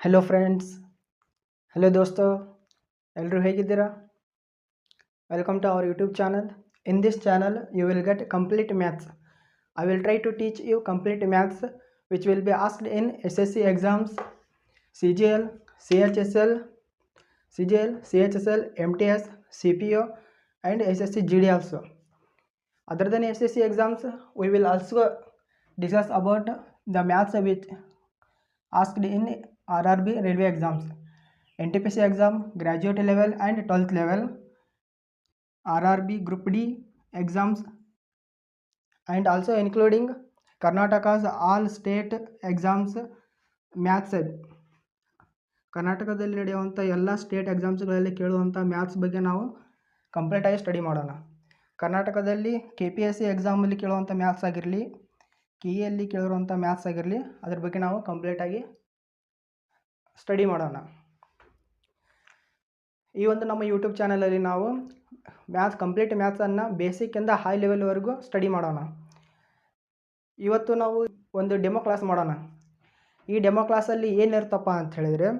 Hello friends, hello दोस्तों, ಎಲ್ಲರೂ ಹೇಗಿದ್ದೀರಾ? Welcome to our YouTube channel. In this channel you will get complete maths. I will try to teach you complete maths which will be asked in SSC exams, CGL, CHSL, MTS, CPO and SSC GD also. Other than SSC exams, we will also discuss about the maths which asked in RRB railway exams, NTPC exam, graduate level and 12th level, RRB Group D exams, and also including Karnataka's all state exams maths. ಕರ್ನಾಟಕದಲ್ಲಿ ನಡೆಯುವಂಥ ಎಲ್ಲ state ಎಕ್ಸಾಮ್ಸ್ಗಳಲ್ಲಿ ಕೇಳುವಂಥ maths ಬಗ್ಗೆ ನಾವು ಕಂಪ್ಲೀಟಾಗಿ study ಮಾಡೋಣ. ಕರ್ನಾಟಕದಲ್ಲಿ KPSC ಎಕ್ಸಾಮಲ್ಲಿ ಕೇಳುವಂಥ ಮ್ಯಾಥ್ಸ್ ಆಗಿರಲಿ, KEಯಲ್ಲಿ ಕೇಳಿರುವಂಥ ಮ್ಯಾಥ್ಸ್ ಆಗಿರಲಿ, ಅದ್ರ ಬಗ್ಗೆ ನಾವು ಕಂಪ್ಲೀಟಾಗಿ ಸ್ಟಡಿ ಮಾಡೋಣ. ಈ ಒಂದು ನಮ್ಮ ಯೂಟ್ಯೂಬ್ ಚಾನಲಲ್ಲಿ ನಾವು ಕಂಪ್ಲೀಟ್ ಮ್ಯಾಥ್ಸನ್ನು ಬೇಸಿಕ್ಕಿಂದ ಹೈ ಲೆವೆಲ್ವರೆಗೂ ಸ್ಟಡಿ ಮಾಡೋಣ. ಇವತ್ತು ನಾವು ಒಂದು ಡೆಮೋ ಕ್ಲಾಸ್ ಮಾಡೋಣ. ಈ ಡೆಮೋ ಕ್ಲಾಸಲ್ಲಿ ಏನಿರುತ್ತಪ್ಪ ಅಂತ ಹೇಳಿದರೆ,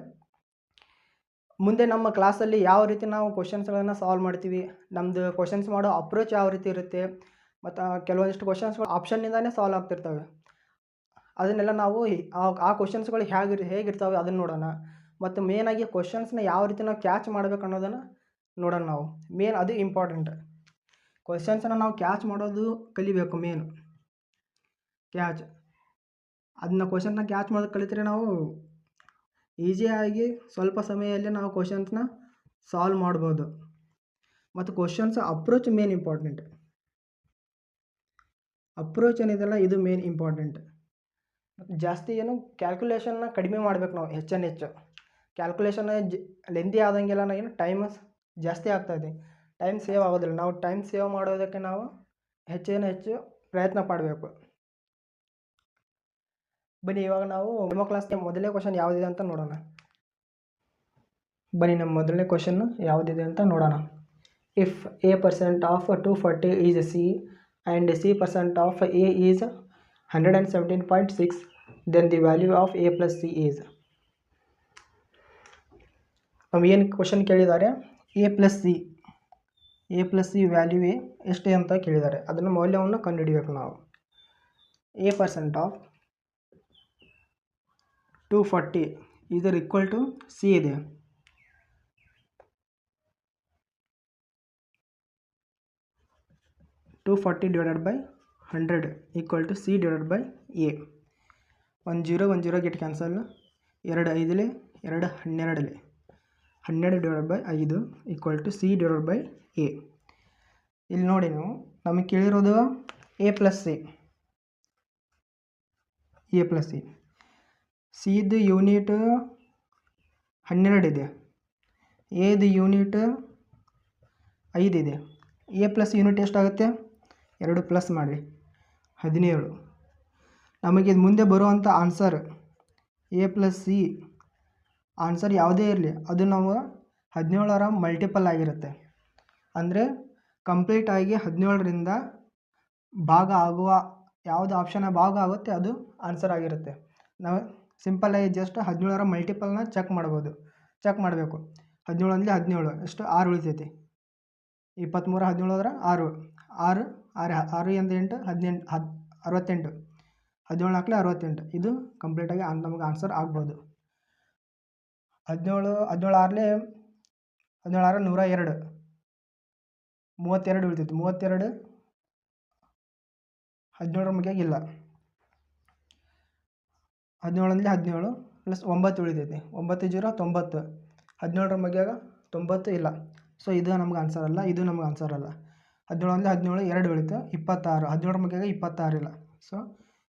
ಮುಂದೆ ನಮ್ಮ ಕ್ಲಾಸಲ್ಲಿ ಯಾವ ರೀತಿ ನಾವು ಕ್ವಶನ್ಸ್ಗಳನ್ನು ಸಾಲ್ವ್ ಮಾಡ್ತೀವಿ, ನಮ್ಮದು ಕ್ವಶನ್ಸ್ ಮಾಡೋ ಅಪ್ರೋಚ್ ಯಾವ ರೀತಿ ಇರುತ್ತೆ, ಮತ್ತು ಕೆಲವೊಂದಿಷ್ಟು ಕ್ವಶನ್ಸ್ಗಳು ಆಪ್ಷನ್ನಿಂದನೇ ಸಾಲ್ವ್ ಆಗ್ತಿರ್ತವೆ. ಅದನ್ನೆಲ್ಲ ನಾವು ಆ ಕ್ವಶನ್ಸ್ಗಳು ಹೇಗಿರ್ತವೆ ಅದನ್ನು ನೋಡೋಣ. ಮತ್ತು ಮೇನಾಗಿ ಕ್ವಶನ್ಸ್ನ ಯಾವ ರೀತಿ ನಾವು ಕ್ಯಾಚ್ ಮಾಡಬೇಕು ಅನ್ನೋದನ್ನು ನೋಡೋಣ. ನಾವು ಅದು ಇಂಪಾರ್ಟೆಂಟ್. ಕ್ವಶನ್ಸನ್ನು ನಾವು ಕ್ಯಾಚ್ ಮಾಡೋದು ಕಲಿಬೇಕು. ಕ್ಯಾಚ್ ಅದನ್ನ ಕ್ವಶನ್ನ ಕ್ಯಾಚ್ ಮಾಡೋದು ಕಲಿತರೆ ನಾವು ಈಸಿಯಾಗಿ ಸ್ವಲ್ಪ ಸಮಯದಲ್ಲಿ ನಾವು ಕ್ವಶನ್ಸ್ನ ಸಾಲ್ವ್ ಮಾಡ್ಬೋದು. ಮತ್ತು ಕ್ವಶನ್ಸ್ ಅಪ್ರೋಚ್ ಇಂಪಾರ್ಟೆಂಟ್. ಅಪ್ರೋಚ್ ಏನಿದೆಲ್ಲ ಇದು ಇಂಪಾರ್ಟೆಂಟ್. ಜಾಸ್ತಿ ಕ್ಯಾಲ್ಕುಲೇಷನ್ನ ಕಡಿಮೆ ಮಾಡಬೇಕು ನಾವು. ಹೆಚ್ಚು ಕ್ಯಾಲ್ಕುಲೇಷನ್ ಲೆಂದಿ ಆದಂಗೆಲ್ಲ ಟೈಮ್ ಜಾಸ್ತಿ ಆಗ್ತಾಯಿದೆ, ಟೈಮ್ ಸೇವ್ ಆಗೋದಿಲ್ಲ. ನಾವು ಟೈಮ್ ಸೇವ್ ಮಾಡೋದಕ್ಕೆ ನಾವು ಹೆಚ್ಚು ಪ್ರಯತ್ನ ಪಡಬೇಕು. ಬನ್ನಿ ಇವಾಗ ನಾವು ಡೆಮೋ ಕ್ಲಾಸ್ಗೆ ಮೊದಲನೇ ಕ್ವಶನ್ ಯಾವುದಿದೆ ಅಂತ ನೋಡೋಣ. ಬನ್ನಿ ನಮ್ಮ ಮೊದಲನೇ ಕ್ವಶನ್ ಯಾವುದಿದೆ ಅಂತ ನೋಡೋಣ. If A% of 240 is C and C% of A is 117.6, then the value of A + C is. ಏನು ಕ್ವಶನ್ ಕೇಳಿದ್ದಾರೆ, A + C ವ್ಯಾಲ್ಯೂ ಎಷ್ಟೇ ಅಂತ ಕೇಳಿದ್ದಾರೆ. ಅದನ್ನು ಮೌಲ್ಯವನ್ನು ಕಂಡುಹಿಡಿಯಬೇಕು ನಾವು. A% ಆಫ್ 240 ಇದರ ಈಕ್ವಲ್ ಟು C ಇದೆ. (240/100) equal to C / A. 1 0 get cancel. 2 5 2 12 12/5 equal to C / A. ಇಲ್ಲಿ ನೋಡಿ, ನಮಗೆ ಕೇಳಿರೋದು A + C. ಸಿದು ಯೂನಿಟ್ 12 ಇದೆ, ಎದು ಯೂನಿಟ್ 5 ಇದೆ. A + ಯೂನಿಟ್ ಎಷ್ಟಾಗುತ್ತೆ? 2 ಪ್ಲಸ್ ಮಾಡಿ 17. ನಮಗೆ ಮುಂದೆ ಬರುವಂಥ ಆನ್ಸರ್ A + C ಆನ್ಸರ್ ಯಾವುದೇ ಇರಲಿ, ಅದು ನಾವು 17ರ ಮಲ್ಟಿಪಲ್ ಆಗಿರುತ್ತೆ. ಅಂದರೆ ಕಂಪ್ಲೀಟಾಗಿ 17ರಿಂದ ಭಾಗ ಆಗುವ ಯಾವುದು ಆಪ್ಷನ್ ಭಾಗ ಆಗುತ್ತೆ ಅದು ಆನ್ಸರ್ ಆಗಿರುತ್ತೆ. ನಾವು ಸಿಂಪಲ್ಲಾಗಿ ಜಸ್ಟ್ 17ರ ಮಲ್ಟಿಪಲ್ನ ಚೆಕ್ ಮಾಡಬೇಕು. 17 17 ಎಷ್ಟು 6 ಉಳಿತೈತಿ. 23 17 6 6 6 ಎಂದು 8 18 68. 17 68. ಇದು ಕಂಪ್ಲೀಟಾಗಿ ನಮಗೆ ಆನ್ಸರ್ ಆಗ್ಬೋದು. 17 17 6 102 32 ಉಳಿತೈತಿ. 32 17ರ ಮುಗಿಯಾಗಿಲ್ಲ. 17 17 ಪ್ಲಸ್ 9 ಉಳಿತೈತಿ. 9 0 90. 17ರ ಮುಗಿಯಾಗ 90 ಇಲ್ಲ. ಸೊ ಇದು ನಮ್ಗೆ ಆನ್ಸರ್ ಅಲ್ಲ, ಇದು ನಮ್ಗೆ ಆನ್ಸರ್ ಅಲ್ಲ. 17 17 2 ಉಳಿತು 26. 17ರ ಮುಗಿಯಾಗ 26 ಇಲ್ಲ. ಸೊ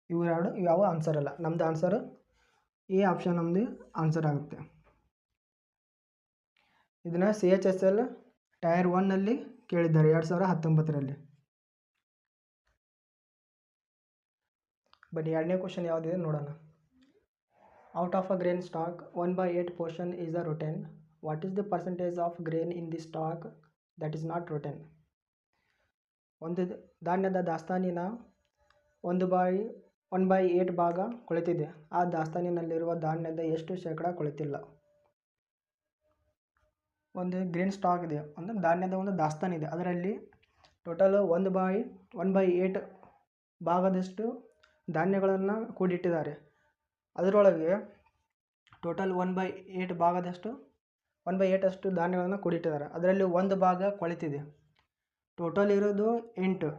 ಇವು ಎರಡು ಯಾವ ಆನ್ಸರ್ ಅಲ್ಲ. ನಮ್ಮದು ಆನ್ಸರ್ ಎ ಆಪ್ಷನ್ ನಮ್ಮದು ಆನ್ಸರ್ ಆಗುತ್ತೆ. ಇದನ್ನು CHSL ಟೈರ್ 1ನಲ್ಲಿ ಕೇಳಿದ್ದಾರೆ 2019ರಲ್ಲಿ. ಬನ್ನಿ ಎರಡನೇ ಕ್ವಶನ್ ಯಾವುದಿದೆ ನೋಡೋಣ. Out of a grain stock 1/8 portion is a rotten. What is the percentage of grain in the stock that is not rotten? ಒಂದು ಧಾನ್ಯದ ದಾಸ್ತಾನಿನ 1/8 1/8 ಭಾಗ ಕೊಳೆತಿದೆ. ಆ ದಾಸ್ತಾನಿನಲ್ಲಿರುವ ಧಾನ್ಯದ ಎಷ್ಟು ಶೇಕಡಾ ಕೊಳೆತಿಲ್ಲ? ಒಂದು ಗ್ರೇನ್ ಸ್ಟಾಕ್ ಇದೆ, ಅಂದರೆ ಧಾನ್ಯದ ಒಂದು ದಾಸ್ತಾನು ಇದೆ. ಅದರಲ್ಲಿ ಟೋಟಲ್ 1/8 ಭಾಗದಷ್ಟು ಧಾನ್ಯಗಳನ್ನು ಕೂಡಿಟ್ಟಿದ್ದಾರೆ. ಅದರೊಳಗೆ ಟೋಟಲ್ 1/8 ಭಾಗದಷ್ಟು 1/8 ಅಷ್ಟು ಧಾನ್ಯಗಳನ್ನು ಕೂಡಿಟ್ಟಿದ್ದಾರೆ. ಅದರಲ್ಲಿ 1 ಭಾಗ ಕೊಳೆತಿದೆ. ಟೋಟಲ್ ಇರೋದು 8,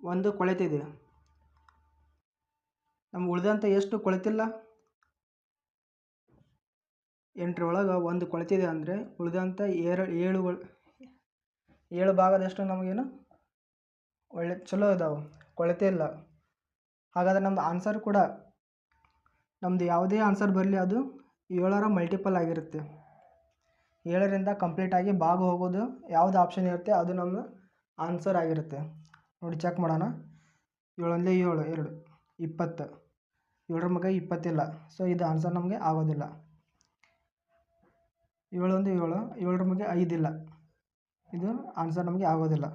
1 ಕೊಳೆತಿದೆ. ನಮ್ಗೆ ಉಳಿದಂಥ ಎಷ್ಟು ಕೊಳೆತಿಲ್ಲ? 8ರೊಳಗೆ 1 ಕೊಳೆತಿದೆ ಅಂದರೆ ಉಳಿದಂಥ 7 ಭಾಗದಷ್ಟು ನಮಗೇನು ಚಲೋ ಇದಾವೆ, ಕೊಳೆತೆ ಇಲ್ಲ. ಹಾಗಾದರೆ ನಮ್ಮದು ಆನ್ಸರ್ ಕೂಡ, ನಮ್ಮದು ಯಾವುದೇ ಆನ್ಸರ್ ಬರಲಿ ಅದು 7ರ ಮಲ್ಟಿಪಲ್ ಆಗಿರುತ್ತೆ. 7ರಿಂದ ಕಂಪ್ಲೀಟಾಗಿ ಭಾಗ ಹೋಗೋದು ಯಾವುದು ಆಪ್ಷನ್ ಇರುತ್ತೆ ಅದು ನಮ್ಮ ಆನ್ಸರ್ ಆಗಿರುತ್ತೆ. ನೋಡಿ ಚೆಕ್ ಮಾಡೋಣ. 7 7 2 20, 7ರ ಮಗ 20 ಇಲ್ಲ, ಸೊ ಇದು ಆನ್ಸರ್ ನಮಗೆ ಆಗೋದಿಲ್ಲ. 7 7, 7ರ ಮಗ 5 ಇಲ್ಲ, ಇದು ಆನ್ಸರ್ ನಮಗೆ ಆಗೋದಿಲ್ಲ.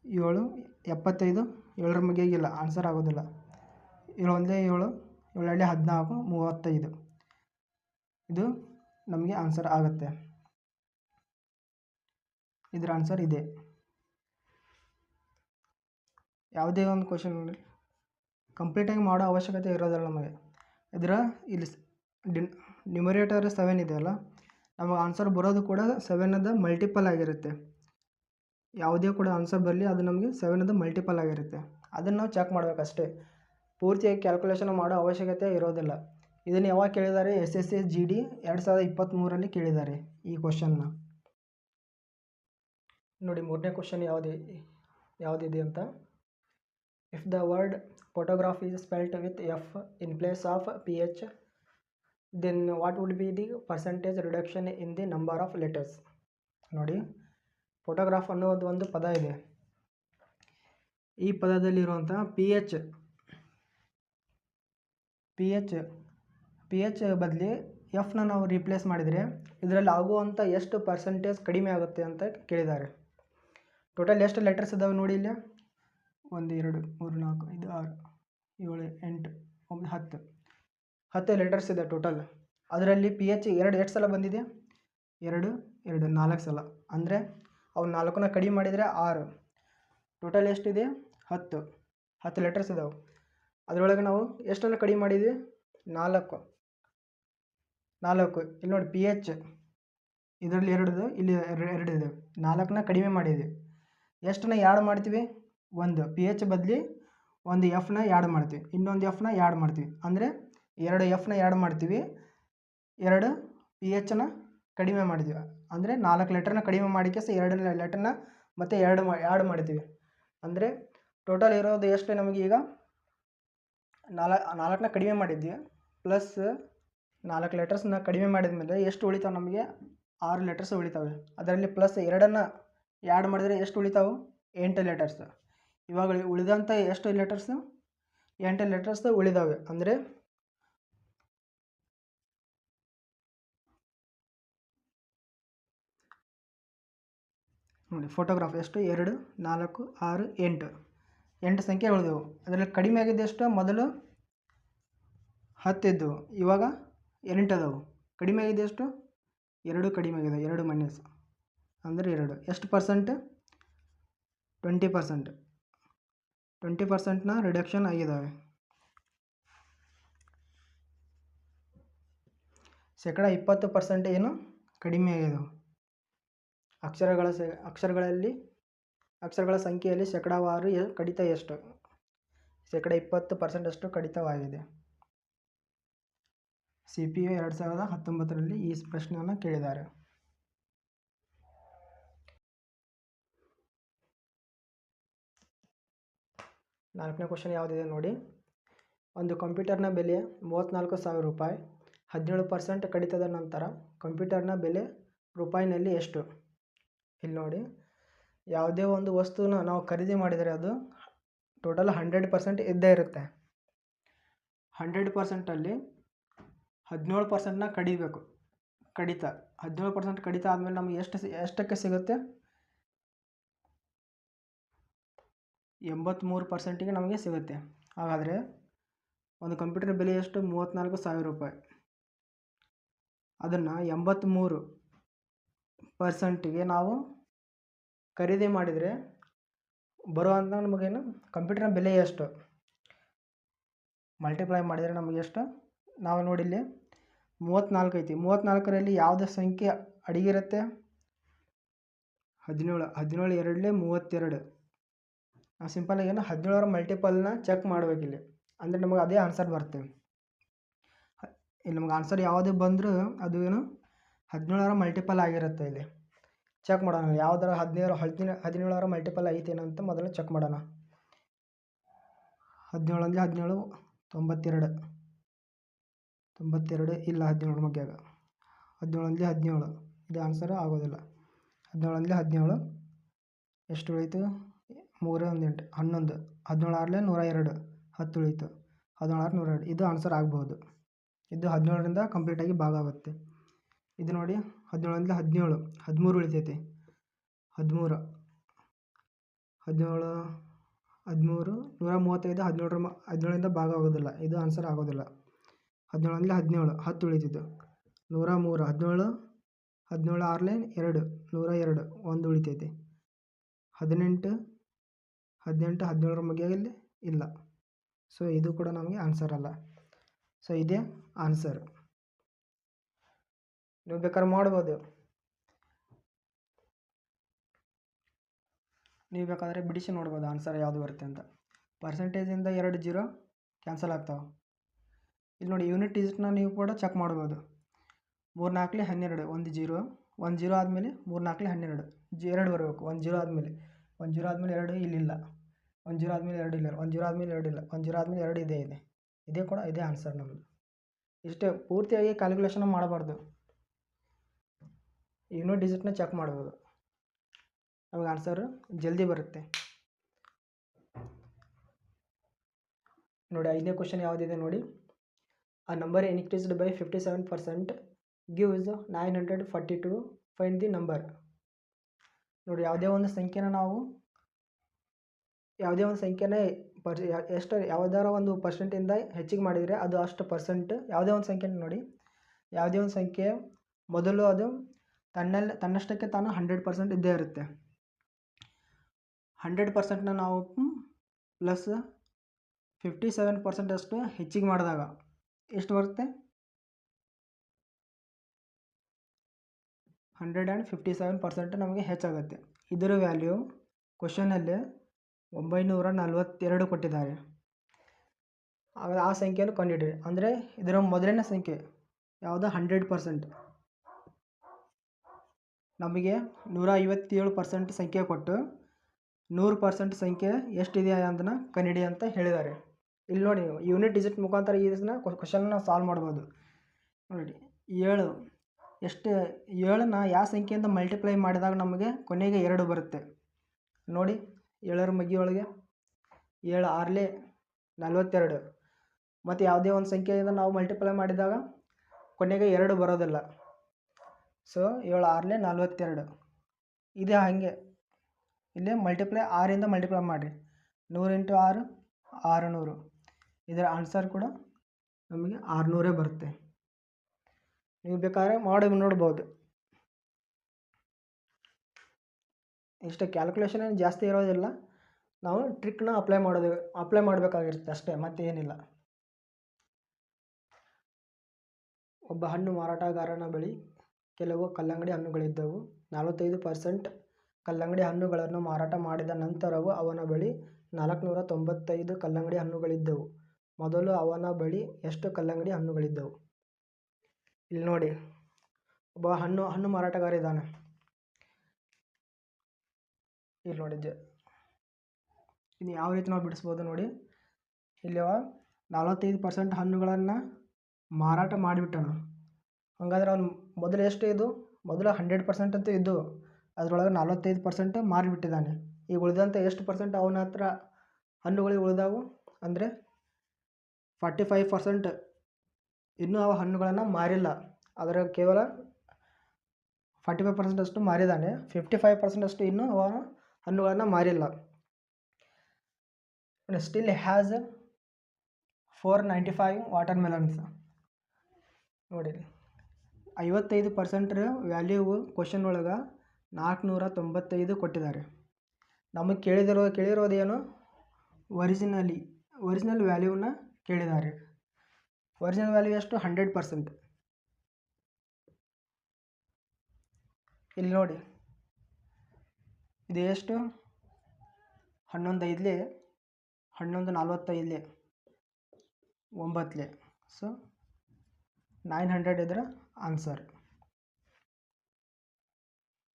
7 75, 7ರ ಮಗೆ ಇಲ್ಲ, ಆನ್ಸರ್ ಆಗೋದಿಲ್ಲ. 7 7, 7 14 35, ಇದು ನಮಗೆ ಆನ್ಸರ್ ಆಗುತ್ತೆ. ಇದರ ಆನ್ಸರ್ ಇದೆ. ಯಾವುದೇ ಒಂದು ಕ್ವಶನ್ ಕಂಪ್ಲೀಟಾಗಿ ಮಾಡೋ ಅವಶ್ಯಕತೆ ಇರೋದಿಲ್ಲ ನಮಗೆ. ಇದರ ಇಲ್ಲಿ ನ್ಯೂಮರೇಟರ್ 7 ಇದೆಯಲ್ಲ, ನಮಗೆ ಆನ್ಸರ್ ಬರೋದು ಕೂಡ 7ದ ಮಲ್ಟಿಪಲ್ ಆಗಿರುತ್ತೆ. ಯಾವುದೇ ಕೂಡ ಆನ್ಸರ್ ಬರಲಿ ಅದು ನಮಗೆ 7ದ ಮಲ್ಟಿಪಲ್ ಆಗಿರುತ್ತೆ. ಅದನ್ನು ನಾವು ಚೆಕ್ ಮಾಡಬೇಕಷ್ಟೇ, ಪೂರ್ತಿಯಾಗಿ ಕ್ಯಾಲ್ಕುಲೇಷನ್ ಮಾಡೋ ಅವಶ್ಯಕತೆ ಇರೋದಿಲ್ಲ. ಇದನ್ನು ಯಾವಾಗ ಕೇಳಿದ್ದಾರೆ? SSC GD 2023ರಲ್ಲಿ ಕೇಳಿದ್ದಾರೆ ಈ ಕ್ವಶನ್ನ. ನೋಡಿ 3ನೇ ಕ್ವಶನ್ ಯಾವುದಿದೆ ಅಂತ. If the word photograph is spelt with F in place of PH, then what would be the percentage reduction in the number of letters? ನೋಡಿ, ಫೋಟೋಗ್ರಾಫ್ ಅನ್ನೋದು ಒಂದು ಪದ ಇದೆ. ಈ ಪದದಲ್ಲಿರುವಂಥ PH ಬದಲಿ Fನ ನಾವು ರೀಪ್ಲೇಸ್ ಮಾಡಿದರೆ ಇದರಲ್ಲಿ ಆಗುವಂಥ ಎಷ್ಟು ಪರ್ಸೆಂಟೇಜ್ ಕಡಿಮೆ ಆಗುತ್ತೆ ಅಂತ ಕೇಳಿದ್ದಾರೆ. ಟೋಟಲ್ ಎಷ್ಟು ಲೆಟರ್ಸ್ ಇದ್ದಾವೆ ನೋಡಿ ಇಲ್ಲಿ? 1 2 3 4 5 6 7 8 9 10 ಲೆಟರ್ಸ್ ಇದೆ ಟೋಟಲ್. ಅದರಲ್ಲಿ PH ಎಷ್ಟು ಸಲ ಬಂದಿದೆ? 2 2 4 ಸಲ. ಅಂದರೆ ಅವು 4ನ ಕಡಿಮೆ ಮಾಡಿದರೆ 6. ಟೋಟಲ್ ಎಷ್ಟಿದೆ? 10 ಲೆಟರ್ಸ್ ಇದಾವೆ. ಅದರೊಳಗೆ ನಾವು ಎಷ್ಟನ್ನು ಕಡಿಮೆ ಮಾಡಿದ್ವಿ? 4. ಇಲ್ಲಿ ನೋಡಿ PH ಇದರಲ್ಲಿ 2, ಇಲ್ಲಿ 2 ಇದೆ. 4ನ ಕಡಿಮೆ ಮಾಡಿದ್ವಿ. ಎಷ್ಟನ್ನ ಆ್ಯಡ್ ಮಾಡ್ತೀವಿ? 1. PH ಬದಲಿ ಒಂದು Fನ ಆ್ಯಡ್ ಮಾಡ್ತೀವಿ, ಇನ್ನೊಂದು Fನ ಆ್ಯಡ್ ಮಾಡ್ತೀವಿ. ಅಂದರೆ 2 Fನ ಆ್ಯಡ್ ಮಾಡ್ತೀವಿ, 2 PHನ ಕಡಿಮೆ ಮಾಡಿದ್ದೀವಿ. ಅಂದರೆ 4 ಲೆಟರ್ನ ಕಡಿಮೆ ಮಾಡಿಕೆ 2 ಲೆಟರ್ನ ಮತ್ತೆ ಆ್ಯಡ್ ಮಾಡ್ತೀವಿ. ಅಂದರೆ ಟೋಟಲ್ ಇರೋದು ಎಷ್ಟು ನಮಗೆ? ಈಗ 4ನ ಕಡಿಮೆ ಮಾಡಿದ್ವಿ, ಪ್ಲಸ್ 4 ಲೆಟರ್ಸ್ನ ಕಡಿಮೆ ಮಾಡಿದ ಮೇಲೆ ಎಷ್ಟು ಉಳಿತಾವೆ ನಮಗೆ? 6 ಲೆಟರ್ಸ್ ಉಳಿತಾವೆ. ಅದರಲ್ಲಿ ಪ್ಲಸ್ 2ನ್ನು ಆ್ಯಡ್ ಮಾಡಿದರೆ ಎಷ್ಟು ಉಳಿತಾವೆ? 8 ಲೆಟರ್ಸ್. ಇವಾಗ ಉಳಿದಂಥ ಎಷ್ಟು ಲೆಟರ್ಸು? 8 ಲೆಟರ್ಸ್ ಉಳಿದಾವೆ. ಅಂದರೆ ನೋಡಿ, ಫೋಟೋಗ್ರಾಫ್ ಎಷ್ಟು? 2 4 6 8 ಸಂಖ್ಯೆ ಉಳಿದವು. ಅದರಲ್ಲಿ ಕಡಿಮೆ ಆಗಿದ್ದು ಎಷ್ಟು? ಮೊದಲು 10 ಇದ್ದವು, ಇವಾಗ 8 ಅದಾವು. ಕಡಿಮೆ ಆಗಿದೆ ಎಷ್ಟು? 2 ಕಡಿಮೆ ಆಗಿದೆ, 2 ಮೈನಸ್ ಅಂದರೆ 2. ಎಷ್ಟು ಪರ್ಸೆಂಟ್? 20%. 20%ನ ರಿಡಕ್ಷನ್ ಆಗಿದ್ದಾವೆ. ಶೇಕಡ 20% ಏನು ಕಡಿಮೆ ಆಗಿದ್ದಾವೆ. ಅಕ್ಷರಗಳ ಸಂಖ್ಯೆಯಲ್ಲಿ ಶೇಕಡಾವಾರು ಕಡಿತ ಎಷ್ಟು? ಶೇಕಡ 20% ಅಷ್ಟು ಕಡಿತವಾಗಿದೆ. CPO 2019ರಲ್ಲಿ ಈ ಪ್ರಶ್ನೆಯನ್ನು ಕೇಳಿದ್ದಾರೆ. ನಾಲ್ಕನೇ ಕ್ವಶನ್ ಯಾವುದಿದೆ ನೋಡಿ. ಒಂದು ಕಂಪ್ಯೂಟರ್ನ ಬೆಲೆ 34,000 ರೂಪಾಯಿ. 17% ಕಡಿತದ ನಂತರ ಕಂಪ್ಯೂಟರ್ನ ಬೆಲೆ ರೂಪಾಯಿನಲ್ಲಿ ಎಷ್ಟು? ಇಲ್ಲಿ ನೋಡಿ, ಯಾವುದೇ ಒಂದು ವಸ್ತುನ ನಾವು ಖರೀದಿ ಮಾಡಿದರೆ ಅದು ಟೋಟಲ್ 100% ಇದ್ದೇ ಇರುತ್ತೆ. 100%ಅಲ್ಲಿ 17%ನ ಕಡಿಬೇಕು. ಕಡಿತ 17% ಕಡಿತ ಆದಮೇಲೆ ನಮಗೆ ಎಷ್ಟಕ್ಕೆ ಸಿಗುತ್ತೆ? 83% ನಮಗೆ ಸಿಗುತ್ತೆ. ಹಾಗಾದರೆ ಒಂದು ಕಂಪ್ಯೂಟರ್ ಬೆಲೆ ಎಷ್ಟು? 34,000 ರೂಪಾಯಿ. ಅದನ್ನು 83%ಗೆ ನಾವು ಖರೀದಿ ಮಾಡಿದರೆ ಬರುವಂಥ ನಮಗೇನು ಕಂಪ್ಯೂಟರ್ನ ಬೆಲೆ ಎಷ್ಟು ಮಲ್ಟಿಪ್ಲೈ ಮಾಡಿದರೆ ನಮಗೆ ಎಷ್ಟು? ನಾವು ನೋಡಿ ಇಲ್ಲಿ 34 ಐತಿ. 34ರಲ್ಲಿ ಯಾವುದೇ ಸಂಖ್ಯೆ ಅಡಿಗಿರುತ್ತೆ? 17. 17 ಎರಡಲೇ 32. ನಾವು ಸಿಂಪಲಾಗಿ ಏನು 17ರ ಮಲ್ಟಿಪಲ್ನ ಚೆಕ್ ಮಾಡಬೇಕಿಲ್ಲಿ, ಅಂದರೆ ನಮಗೆ ಅದೇ ಆನ್ಸರ್ ಬರುತ್ತೆ. ಇಲ್ಲಿ ನಮಗೆ ಆನ್ಸರ್ ಯಾವುದೇ ಬಂದರೂ ಅದು ಏನು 17ರ ಮಲ್ಟಿಪಲ್ ಆಗಿರುತ್ತೆ. ಇಲ್ಲಿ ಚೆಕ್ ಮಾಡೋಣ ಯಾವುದರ 17ರ ಮಲ್ಟಿಪಲ್ ಐತೇನೋ ಅಂತ ಮೊದಲು ಚೆಕ್ ಮಾಡೋಣ. 17 ಅಂದರೆ 17 92. 92 ಇಲ್ಲ 17 ಮಗ್ಯಾಗ. 17 ಅಂದರೆ 17 ಇದು ಆನ್ಸರ್ ಆಗೋದಿಲ್ಲ. 17 ಅಂದರೆ 17 ಎಷ್ಟು ಉಳೀತು? 3 1 8 11. 17 ಆರಲೇ 102 10 ಉಳೀತು. 17 102 ಇದು ಆನ್ಸರ್ ಆಗ್ಬೋದು. ಇದು 17ರಿಂದ ಕಂಪ್ಲೀಟಾಗಿ ಭಾಗ ಆಗುತ್ತೆ. ಇದು ನೋಡಿ 17 ಅಂದರೆ 17 13 ಉಳಿತೈತಿ. 13 17 13 135 17ರಿಂದ ಭಾಗ ಆಗೋದಿಲ್ಲ, ಇದು ಆನ್ಸರ್ ಆಗೋದಿಲ್ಲ. 17 ಅಂದರೆ 17 10 ಉಳಿತಿದ್ದು. 103 17 17 ಆರಲೇ 2 102 1 ಉಳಿತೈತಿ. 18 18 17ರ ಮಗ್ಯಾಗಲ್ಲಿ ಇಲ್ಲ. ಸೊ ಇದು ಕೂಡ ನಮಗೆ ಆನ್ಸರ್ ಅಲ್ಲ. ಸೊ ಇದೇ ಆನ್ಸರ್. ನೀವು ಬೇಕಾದ್ರೆ ಮಾಡ್ಬೋದು, ನೀವು ಬೇಕಾದರೆ ಬಿಡಿಸಿ ನೋಡ್ಬೋದು ಆನ್ಸರ್ ಯಾವುದು ಬರುತ್ತೆ ಅಂತ. ಪರ್ಸೆಂಟೇಜಿಂದ 2 0 ಕ್ಯಾನ್ಸಲ್ ಆಗ್ತಾವೆ. ಇಲ್ಲಿ ನೋಡಿ ಯೂನಿಟ್ ಡಿಜಿಟ್ನ ನೀವು ಕೂಡ ಚೆಕ್ ಮಾಡ್ಬೋದು. 3 4 12 1 0 1 0 ಆದಮೇಲೆ 3 4 12 2 ಬರಬೇಕು. 1 0 ಆದಮೇಲೆ 1 0 ಆದಮೇಲೆ 2 ಇಲ್ಲಿಲ್ಲ. 1 0 ಆದಮೇಲೆ 2 ಇಲ್ಲ. 1 0 ಆದಮೇಲೆ 2 ಇಲ್ಲ. 1 0 ಆದಮೇಲೆ 2 ಇದೆ. ಇದೇ ಕೂಡ ಇದೇ ಆನ್ಸರ್ ನಮ್ಮದು. ಇಷ್ಟೇ, ಪೂರ್ತಿಯಾಗಿ ಕ್ಯಾಲ್ಕುಲೇಷನ್ ಮಾಡಬಾರ್ದು. ಯೂನಿಟ್ ಡಿಜಿಟ್ನ ಚೆಕ್ ಮಾಡ್ಬೋದು, ನಮಗೆ ಆನ್ಸರು ಜಲ್ದಿ ಬರುತ್ತೆ. ನೋಡಿ 5ನೇ ಕ್ವಶನ್ ಯಾವುದಿದೆ ನೋಡಿ. ಆ number increased by 57% gives 942. Find the number. ನೋಡಿ ಯಾವುದೇ ಒಂದು ಸಂಖ್ಯೆನ ಎಷ್ಟು ಯಾವುದಾರ ಒಂದು ಪರ್ಸೆಂಟಿಂದ ಹೆಚ್ಚಿಗೆ ಮಾಡಿದರೆ ಅದು ಅಷ್ಟು ಪರ್ಸೆಂಟ್. ಯಾವುದೇ ಒಂದು ಸಂಖ್ಯೆ ನೋಡಿ, ಯಾವುದೇ ಒಂದು ಸಂಖ್ಯೆ ಮೊದಲು ಅದು ತನ್ನಷ್ಟಕ್ಕೆ ತಾನು 100% ಇದ್ದೇ ಇರುತ್ತೆ. 100%ನ ನಾವು ಪ್ಲಸ್ 57% ಅಷ್ಟು ಹೆಚ್ಚಿಗೆ ಮಾಡಿದಾಗ ಎಷ್ಟು ಬರುತ್ತೆ? 157% ನಮಗೆ ಹೆಚ್ಚಾಗುತ್ತೆ. ಇದರ ವ್ಯಾಲ್ಯೂ ಕ್ವಶನಲ್ಲಿ 942 ಕೊಟ್ಟಿದ್ದಾರೆ. ಆ ಸಂಖ್ಯೆಯನ್ನು ಕಂಡುಹಿಡಿಯಿರಿ. ಅಂದರೆ ಇದರ ಮೊದಲನೇ ಸಂಖ್ಯೆ ಯಾವುದು? 100%. ನಮಗೆ 157% ಸಂಖ್ಯೆ ಕೊಟ್ಟು 100% ಸಂಖ್ಯೆ ಎಷ್ಟಿದೆ ಅದನ್ನು ಕಂಡುಹಿಡಿ ಅಂತ ಹೇಳಿದ್ದಾರೆ. ಇಲ್ಲಿ ನೋಡಿ ಯೂನಿಟ್ ಡಿಜಿಟ್ ಮುಖಾಂತರ ಇದನ್ನ ಕ್ವಶನ್ನ ಸಾಲ್ವ್ ಮಾಡ್ಬೋದು. ನೋಡಿ 7 ಎಷ್ಟು? 7ನ ಯಾವ ಸಂಖ್ಯೆಯಿಂದ ಮಲ್ಟಿಪ್ಲೈ ಮಾಡಿದಾಗ ನಮಗೆ ಕೊನೆಗೆ 2 ಬರುತ್ತೆ ನೋಡಿ. 7ರ ಮಗ್ಗಿಯೊಳಗೆ 7 6ಲೇ 42. ಮತ್ತು ಯಾವುದೇ ಒಂದು ಸಂಖ್ಯೆಯಿಂದ ನಾವು ಮಲ್ಟಿಪ್ಲೈ ಮಾಡಿದಾಗ ಕೊನೆಗೆ 2 ಬರೋದಿಲ್ಲ. ಸೊ 7 6ಲೇ 42. ಇದೇ ಹಾಗೆ ಇಲ್ಲೇ ಮಲ್ಟಿಪ್ಲೈ 6ರಿಂದ ಮಲ್ಟಿಪ್ಲೈ ಮಾಡಿರಿ. 100 × 6 600. ಇದರ ಆನ್ಸರ್ ಕೂಡ ನಮಗೆ 600 ಬರುತ್ತೆ. ನೀವು ಬೇಕಾದ್ರೆ ಮಾಡಿ ನೋಡ್ಬೋದು. ಇಷ್ಟು ಕ್ಯಾಲ್ಕುಲೇಷನ್ ಏನು ಜಾಸ್ತಿ ಇರೋದಿಲ್ಲ, ನಾವು ಟ್ರಿಕ್ನ ಅಪ್ಲೈ ಮಾಡಬೇಕಾಗಿರುತ್ತೆ ಅಷ್ಟೇ, ಮತ್ತೇನಿಲ್ಲ. ಒಬ್ಬ ಹಣ್ಣು ಮಾರಾಟಗಾರನ ಬಳಿ ಕೆಲವು ಕಲ್ಲಂಗಡಿ ಹಣ್ಣುಗಳಿದ್ದವು. 45% ಕಲ್ಲಂಗಡಿ ಹಣ್ಣುಗಳನ್ನು ಮಾರಾಟ ಮಾಡಿದ ನಂತರವೂ ಅವನ ಬಳಿ 495 ಕಲ್ಲಂಗಡಿ ಹಣ್ಣುಗಳಿದ್ದವು. ಮೊದಲು ಅವನ ಬಳಿ ಎಷ್ಟು ಕಲ್ಲಂಗಡಿ ಹಣ್ಣುಗಳಿದ್ದವು? ಇಲ್ಲಿ ನೋಡಿ, ಒಬ್ಬ ಹಣ್ಣು ಮಾರಾಟಗಾರ ಇದ್ದಾನೆ. ಇಲ್ಲಿ ನೋಡಿ ಇದು ಯಾವ ರೀತಿ ನಾವು ಬಿಡಿಸ್ಬೋದು ನೋಡಿ. ಇಲ್ಲಿ 45% ಹಣ್ಣುಗಳನ್ನು ಮಾರಾಟ ಮಾಡಿಬಿಟ್ಟಣ. ಹಾಗಾದ್ರೆ ಅವನು ಮೊದಲು ಎಷ್ಟು ಇದು? ಮೊದಲು 100% ಅಂತೂ ಇದ್ದು ಅದರೊಳಗೆ 45% ಮಾರಿಬಿಟ್ಟಿದ್ದಾನೆ. ಈಗ ಉಳಿದಂಥ ಎಷ್ಟು ಪರ್ಸೆಂಟ್ ಅವನ ಹತ್ರ ಹಣ್ಣುಗಳಿಗೆ ಉಳಿದಾವು ಅಂದರೆ 45% ಇನ್ನೂ ಅವ ಹಣ್ಣುಗಳನ್ನು ಮಾರಿಲ್ಲ. ಅದರ ಕೇವಲ 45% ಅಷ್ಟು ಮಾರಿದ್ದಾನೆ. 55% ಅಷ್ಟು ಇನ್ನೂ ಅವನ ಹಣ್ಣುಗಳನ್ನು ಮಾರಿಲ್ಲ. still has 495 watermelons. ನೋಡಿ 55% ವ್ಯಾಲ್ಯೂ ಕ್ವಶನ್ ಒಳಗೆ 495 ಕೊಟ್ಟಿದ್ದಾರೆ. ನಮಗೆ ಕೇಳಿರೋದೇನು ಒರಿಜಿನಲ್ ವ್ಯಾಲ್ಯೂನ ಕೇಳಿದ್ದಾರೆ. ಒರಿಜಿನಲ್ ವ್ಯಾಲ್ಯೂ ಎಷ್ಟು 100%. ಇಲ್ಲಿ ನೋಡಿ ಇದು ಎಷ್ಟು 11.5 11.45 9. ಸೊ 900 ಇದ್ರೆ ಆನ್ಸರ್.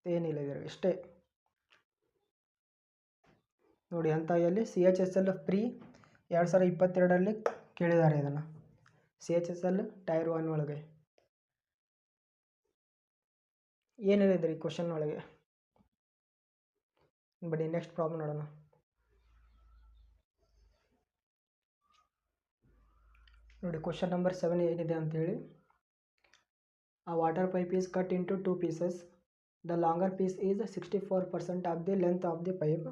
ಏನಿಲ್ಲ ಇದ್ರೆ ಇಷ್ಟೇ ನೋಡಿ. ಅಂಥಲ್ಲಿ CHSL ಪ್ರೀ 2022 ಕೇಳಿದ್ದಾರೆ ಇದನ್ನು. CHSL ಟೈರ್ 1 ಒಳಗೆ ಏನಿದೆ ಈ ಕ್ವಶನ್ ಒಳಗೆ. ಬನ್ನಿ ನೆಕ್ಸ್ಟ್ ಪ್ರಾಬ್ಲಮ್ ನೋಡೋಣ. ನೋಡಿ ಕ್ವಶನ್ ನಂಬರ್ 7 ಏನಿದೆ ಅಂತೇಳಿ. ಆ water pipe is cut into 2 pieces. The longer piece is 64% of the length of the pipe.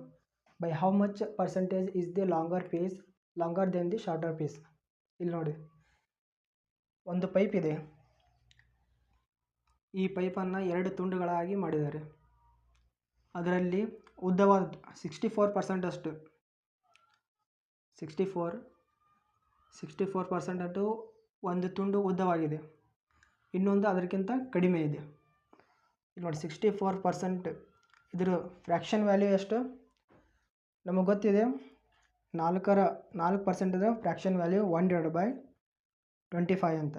By how much percentage is the longer piece longer than the shorter piece? ಇಲ್ಲಿ ನೋಡಿ ಒಂದು pipe ಇದೆ. ಈ ಪೈಪನ್ನು 2 ತುಂಡುಗಳಾಗಿ ಮಾಡಿದ್ದಾರೆ. ಅದರಲ್ಲಿ ಉದ್ದವಾದ 64% ಅಷ್ಟು 64% ಅಷ್ಟು ಒಂದು ತುಂಡು ಉದ್ದವಾಗಿದೆ, ಇನ್ನೊಂದು ಅದಕ್ಕಿಂತ ಕಡಿಮೆ ಇದೆ. ಇಲ್ಲಿ ನೋಡಿ 64% ಇದರ ಫ್ರ್ಯಾಕ್ಷನ್ ವ್ಯಾಲ್ಯೂ ಎಷ್ಟು ನಮಗೆ ಗೊತ್ತಿದೆ. 4% ಇದೆ ಫ್ರ್ಯಾಕ್ಷನ್ ವ್ಯಾಲ್ಯೂ 1/25 ಅಂತ.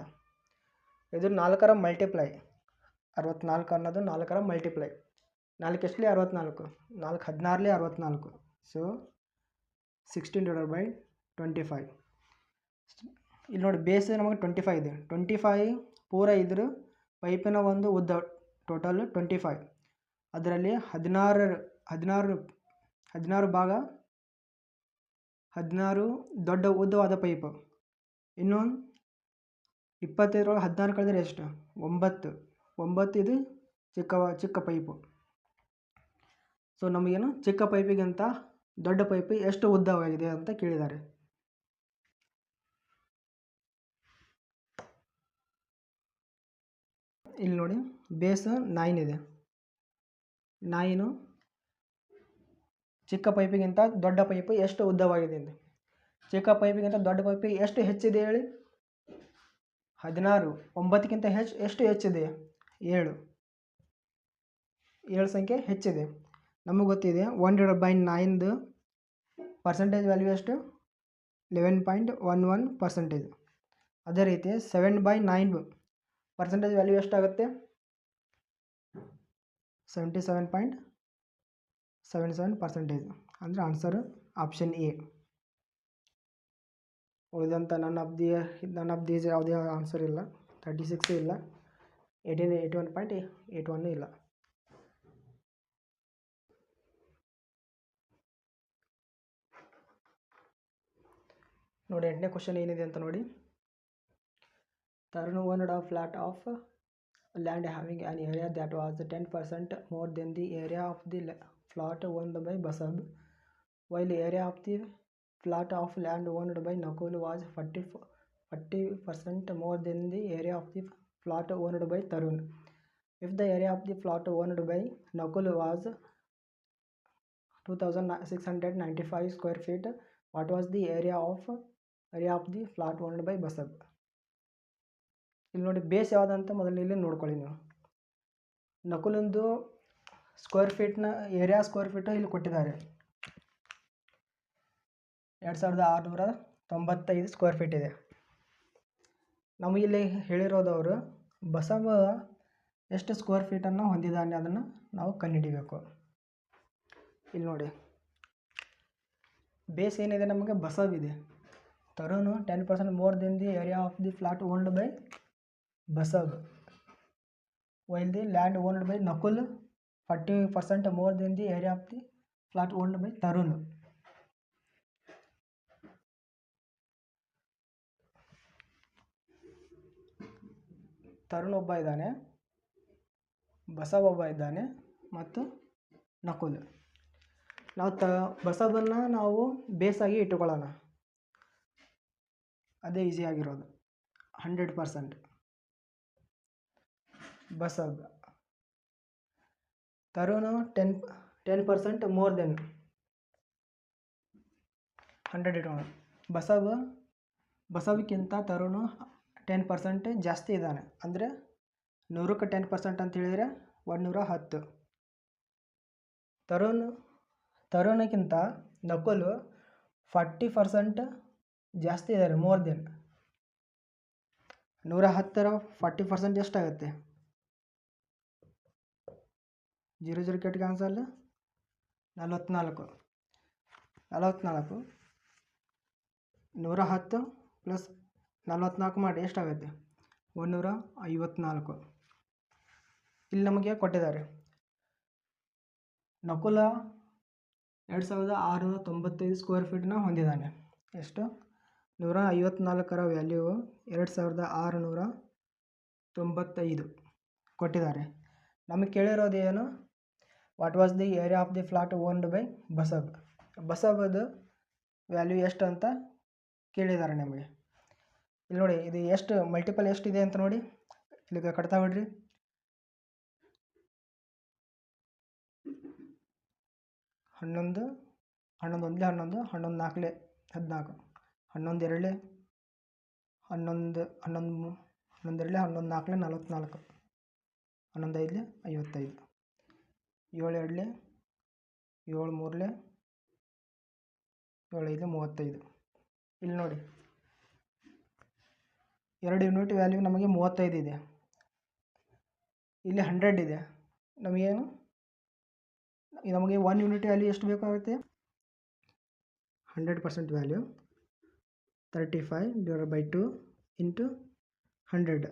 ಇದು 4ರ ಮಲ್ಟಿಪ್ಲೈ 64 ಅನ್ನೋದು 4ರ ಮಲ್ಟಿಪ್ಲೈ. 4 ಎಷ್ಟಲಿ 64, 4 16ಲಿ 64. ಸೊ 16/25. ಇಲ್ಲಿ ನೋಡಿ ಬೇಸ್ ನಮಗೆ 25 ಇದೆ. 25 ಪೂರ ಇದ್ರ ಪೈಪಿನ ಒಂದು ಉದ್ದ ಟೋಟಲ್ 25. ಅದರಲ್ಲಿ 16 ಭಾಗ 16 ದೊಡ್ಡ ಉದ್ದವಾದ ಪೈಪ್. ಇನ್ನು 25 16 ಕಳೆದರೆ ಎಷ್ಟು 9 ಇದು ಚಿಕ್ಕ ಪೈಪು. ಸೊ ನಮಗೇನು ಚಿಕ್ಕ ಪೈಪಿಗಿಂತ ದೊಡ್ಡ ಪೈಪ್ ಎಷ್ಟು ಉದ್ದವಾಗಿದೆ ಅಂತ ಕೇಳಿದ್ದಾರೆ. ಇಲ್ಲಿ ನೋಡಿ ಬೇಸ್ 9 ಇದೆ. 9 ಚಿಕ್ಕ ಪೈಪಿಗಿಂತ ದೊಡ್ಡ ಪೈಪ್ ಎಷ್ಟು ಉದ್ದವಾಗಿದೆ ಅಂತ. ಚಿಕ್ಕ ಪೈಪಿಗಿಂತ ದೊಡ್ಡ ಪೈಪ್ ಎಷ್ಟು ಹೆಚ್ಚಿದೆ ಹೇಳಿ. 16 9ಕ್ಕಿಂತ ಎಷ್ಟು ಹೆಚ್ಚಿದೆ 7 ಸಂಖ್ಯೆ ಹೆಚ್ಚಿದೆ. ನಮಗೆ ಗೊತ್ತಿದೆ 1/9 ಪರ್ಸೆಂಟೇಜ್ ವ್ಯಾಲ್ಯೂ ಎಷ್ಟು 11.11%. ಅದೇ ರೀತಿ 7/9 ಪರ್ಸೆಂಟೇಜ್ ವ್ಯಾಲ್ಯೂ ಎಷ್ಟಾಗುತ್ತೆ 77.77%. ಅಂದರೆ ಆನ್ಸರ್ ಆಪ್ಷನ್ ಎ. ಉಳಿದಂಥ ನನ್ ಆಫ್ ದೀಸ್ ಯಾವುದೇ ಆನ್ಸರ್ ಇಲ್ಲ. 36 ಇಲ್ಲ, 81.81 ಇಲ್ಲ. ನೋಡಿ 8ನೇ ಕ್ವಶನ್ ಏನಿದೆ ಅಂತ ನೋಡಿ. Tarun owned a flat of land having an area that was 10% more than the area of the flat owned by Basab, while the area of the flat of land owned by Nakul was 40% more than the area of the flat owned by Tarun. If the area of the flat owned by Nakul was 2695 square feet, what was the area of the flat owned by Basab? ಇಲ್ಲಿ ನೋಡಿ base ಯಾವುದಂತ ಮೊದಲು ಇಲ್ಲಿ ನೋಡ್ಕೊಳ್ಳಿ ನೀವು. ನಕುಲಂದು square feet ಇಲ್ಲಿ ಕೊಟ್ಟಿದ್ದಾರೆ 2695 square feet ಇದೆ. ನಮಗಿಲ್ಲಿ ಹೇಳಿರೋದವರು ಬಸವ ಎಷ್ಟು ಸ್ಕ್ವೇರ್ ಫೀಟನ್ನು ಹೊಂದಿದ್ದಾನೆ ಅದನ್ನು ನಾವು ಕಂಡುಹಿಡಿಬೇಕು. ಇಲ್ಲಿ ನೋಡಿ ಬೇಸ್ ಏನಿದೆ ನಮಗೆ ಬಸವ್ ಇದೆ. Tarun 10% more than the area of the flat owned by Basab, while the land owned by Nakul 40% more than the area of the flat owned by Tarun. Tarun ಒಬ್ಬ ಇದ್ದಾನೆ, ಬಸವ ಒಬ್ಬ ಇದ್ದಾನೆ ಮತ್ತು ನಕುಲ್. ನಾವು ಬಸವನ್ನ ನಾವು ಬೇಸಾಗಿ ಇಟ್ಟುಕೊಳ್ಳೋಣ, ಅದೇ ಈಸಿಯಾಗಿರೋದು. 100% ಬಸವ್. ತರುಣ್ 10% ಮೋರ್ ದೆನ್ 100 ಇಟ್ಕೊಳ್ಳೋಣ. ಬಸವಕ್ಕಿಂತ ತರುಣ್ 10% ಜಾಸ್ತಿ ಇದ್ದಾನೆ, ಅಂದರೆ 100ಕ್ಕೆ 10% ಅಂತ ಹೇಳಿದರೆ 110. ತರುಣ್ಗಿಂತ ನಕುಲ್ 40% ಜಾಸ್ತಿ ಇದ್ದಾರೆ, ಮೋರ್ ದೆನ್. 110ರ 40% ಎಷ್ಟಾಗುತ್ತೆ? 0 ಕೆಟ್ಟ ಕ್ಯಾನ್ಸಲ್. 44. 110 ಪ್ಲಸ್ 44 ಮಾಡಿ ಎಷ್ಟಾಗುತ್ತೆ? 154. ಇಲ್ಲಿ ನಮಗೆ ಕೊಟ್ಟಿದ್ದಾರೆ ನಕುಲ 2695 ಸ್ಕ್ವೇರ್ ಫೀಟ್ನ ಹೊಂದಿದ್ದಾನೆ. ಎಷ್ಟು? 154ರ ವ್ಯಾಲ್ಯೂ 2695 ಕೊಟ್ಟಿದ್ದಾರೆ. ನಮಗೆ ಕೇಳಿರೋದು ಏನು? What was the area of the flat owned by ಬಸವದ ವ್ಯಾಲ್ಯೂ ಎಷ್ಟು ಅಂತ ಕೇಳಿದ್ದಾರೆ ನಮಗೆ. ಇಲ್ಲಿ ನೋಡಿ, ಇದು ಎಷ್ಟು ಮಲ್ಟಿಪಲ್ ಎಷ್ಟಿದೆ ಅಂತ ನೋಡಿ, ಇಲ್ಲಿಗೆ ಕಟ್ತಾ ಬಿಡ್ರಿ. 11 11 ಒಂದಲೇ 11, 11 ನಾಲ್ಕಲೇ 14, 11 ಎರಡಲೇ 11, 11 ಎರಡಲೇ 11 ನಾಲ್ಕಲೇ 44, 11 ಐದಲೇ 55, 7 ಎರಡಲೇ 7 ಮೂರಲೇ 7 ಐದಲೇ 35. ಇಲ್ಲಿ ನೋಡಿ, 2 ಯೂನಿಟ್ ವ್ಯಾಲ್ಯೂ ನಮಗೆ 35 ಇದೆ, ಇಲ್ಲಿ 100 ಇದೆ. ನಮಗೇನು ನಮಗೆ 1 ಯೂನಿಟ್ ವ್ಯಾಲ್ಯೂ ಎಷ್ಟು ಬೇಕಾಗುತ್ತೆ? 100% ವ್ಯಾಲ್ಯೂ 35/2 ಇಂಟು 100.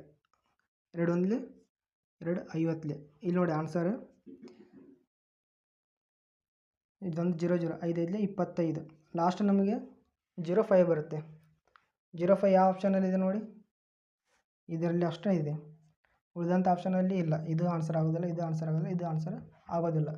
2 ಒಂದಲೇ 2 50. ಇಲ್ಲಿ ನೋಡಿ ಆನ್ಸರ್, ಇದೊಂದು 0 5 ಐದಲೇ 25. ಲಾಸ್ಟ್ ನಮಗೆ 05 ಬರುತ್ತೆ. 05 ಯಾವ ಆಪ್ಷನಲ್ಲಿ ಇದೆ ನೋಡಿ, ಇದರಲ್ಲಿ ಅಷ್ಟೇ ಇದೆ, ಉಳಿದಂಥ ಆಪ್ಷನಲ್ಲಿ ಇಲ್ಲ. ಇದು ಆನ್ಸರ್ ಆಗೋದಿಲ್ಲ, ಇದು ಆನ್ಸರ್ ಆಗೋದಿಲ್ಲ, ಇದು ಆನ್ಸರ್ ಆಗೋದಿಲ್ಲ.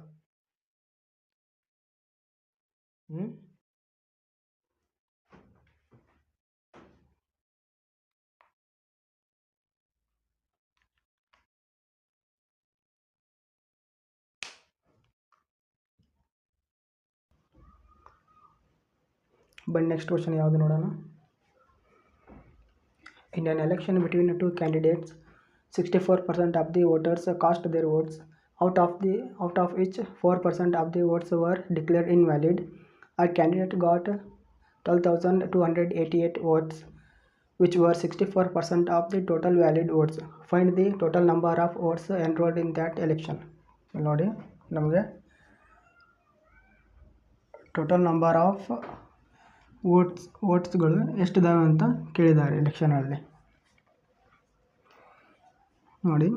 ಬನ್ನಿ ನೆಕ್ಸ್ಟ್ ಕ್ವಶನ್ ಯಾವುದು ನೋಡೋಣ. In an election between two candidates, 64% of the voters cast their votes, out of which 4% of the votes were declared invalid. A candidate got 12,288 votes, which were 64% of the total valid votes. Find the total number of votes enrolled in that election. ನೋಡಿ, ನಮಗೆ total number of ವೋಟ್ಸ್ಗಳು ಎಷ್ಟಿದ್ದಾವೆ ಅಂತ ಕೇಳಿದ್ದಾರೆ ಎಲೆಕ್ಷನಲ್ಲಿ. ನೋಡಿ,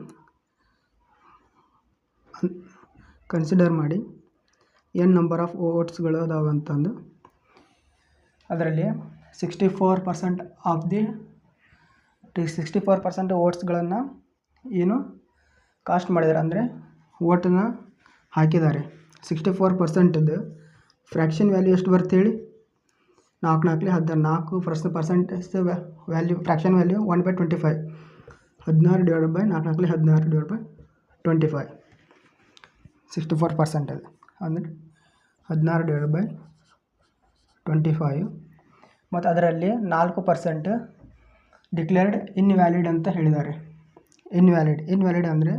consider ಮಾಡಿ ಏನು number of ವೋಟ್ಸ್ಗಳು ಅದಾವೆ ಅಂತಂದು. ಅದರಲ್ಲಿ 64% ಆಫ್ ದಿ 64% ವೋಟ್ಸ್ಗಳನ್ನು ಏನು ಕಾಸ್ಟ್ ಮಾಡಿದ್ದಾರೆ, ಅಂದರೆ ವೋಟನ್ನು ಹಾಕಿದ್ದಾರೆ. 64%ದ್ದು ಫ್ರ್ಯಾಕ್ಷನ್ ವ್ಯಾಲ್ಯೂ ಎಷ್ಟು ಬರುತ್ತೆ ಹೇಳಿ? 4 4 14 percentage value, fraction value 1/25. 16 divided by 4 4 16 divided by 25. 64% ಅಂದರೆ 16 ಡಿವೈಡೆಡ್ ಬೈ 25. ಮತ್ತು ಅದರಲ್ಲಿ 4% ಡಿಕ್ಲೇರ್ಡ್ ಇನ್ವ್ಯಾಲಿಡ್ ಅಂತ ಹೇಳಿದ್ದಾರೆ. ಇನ್ವ್ಯಾಲಿಡ್ ಅಂದರೆ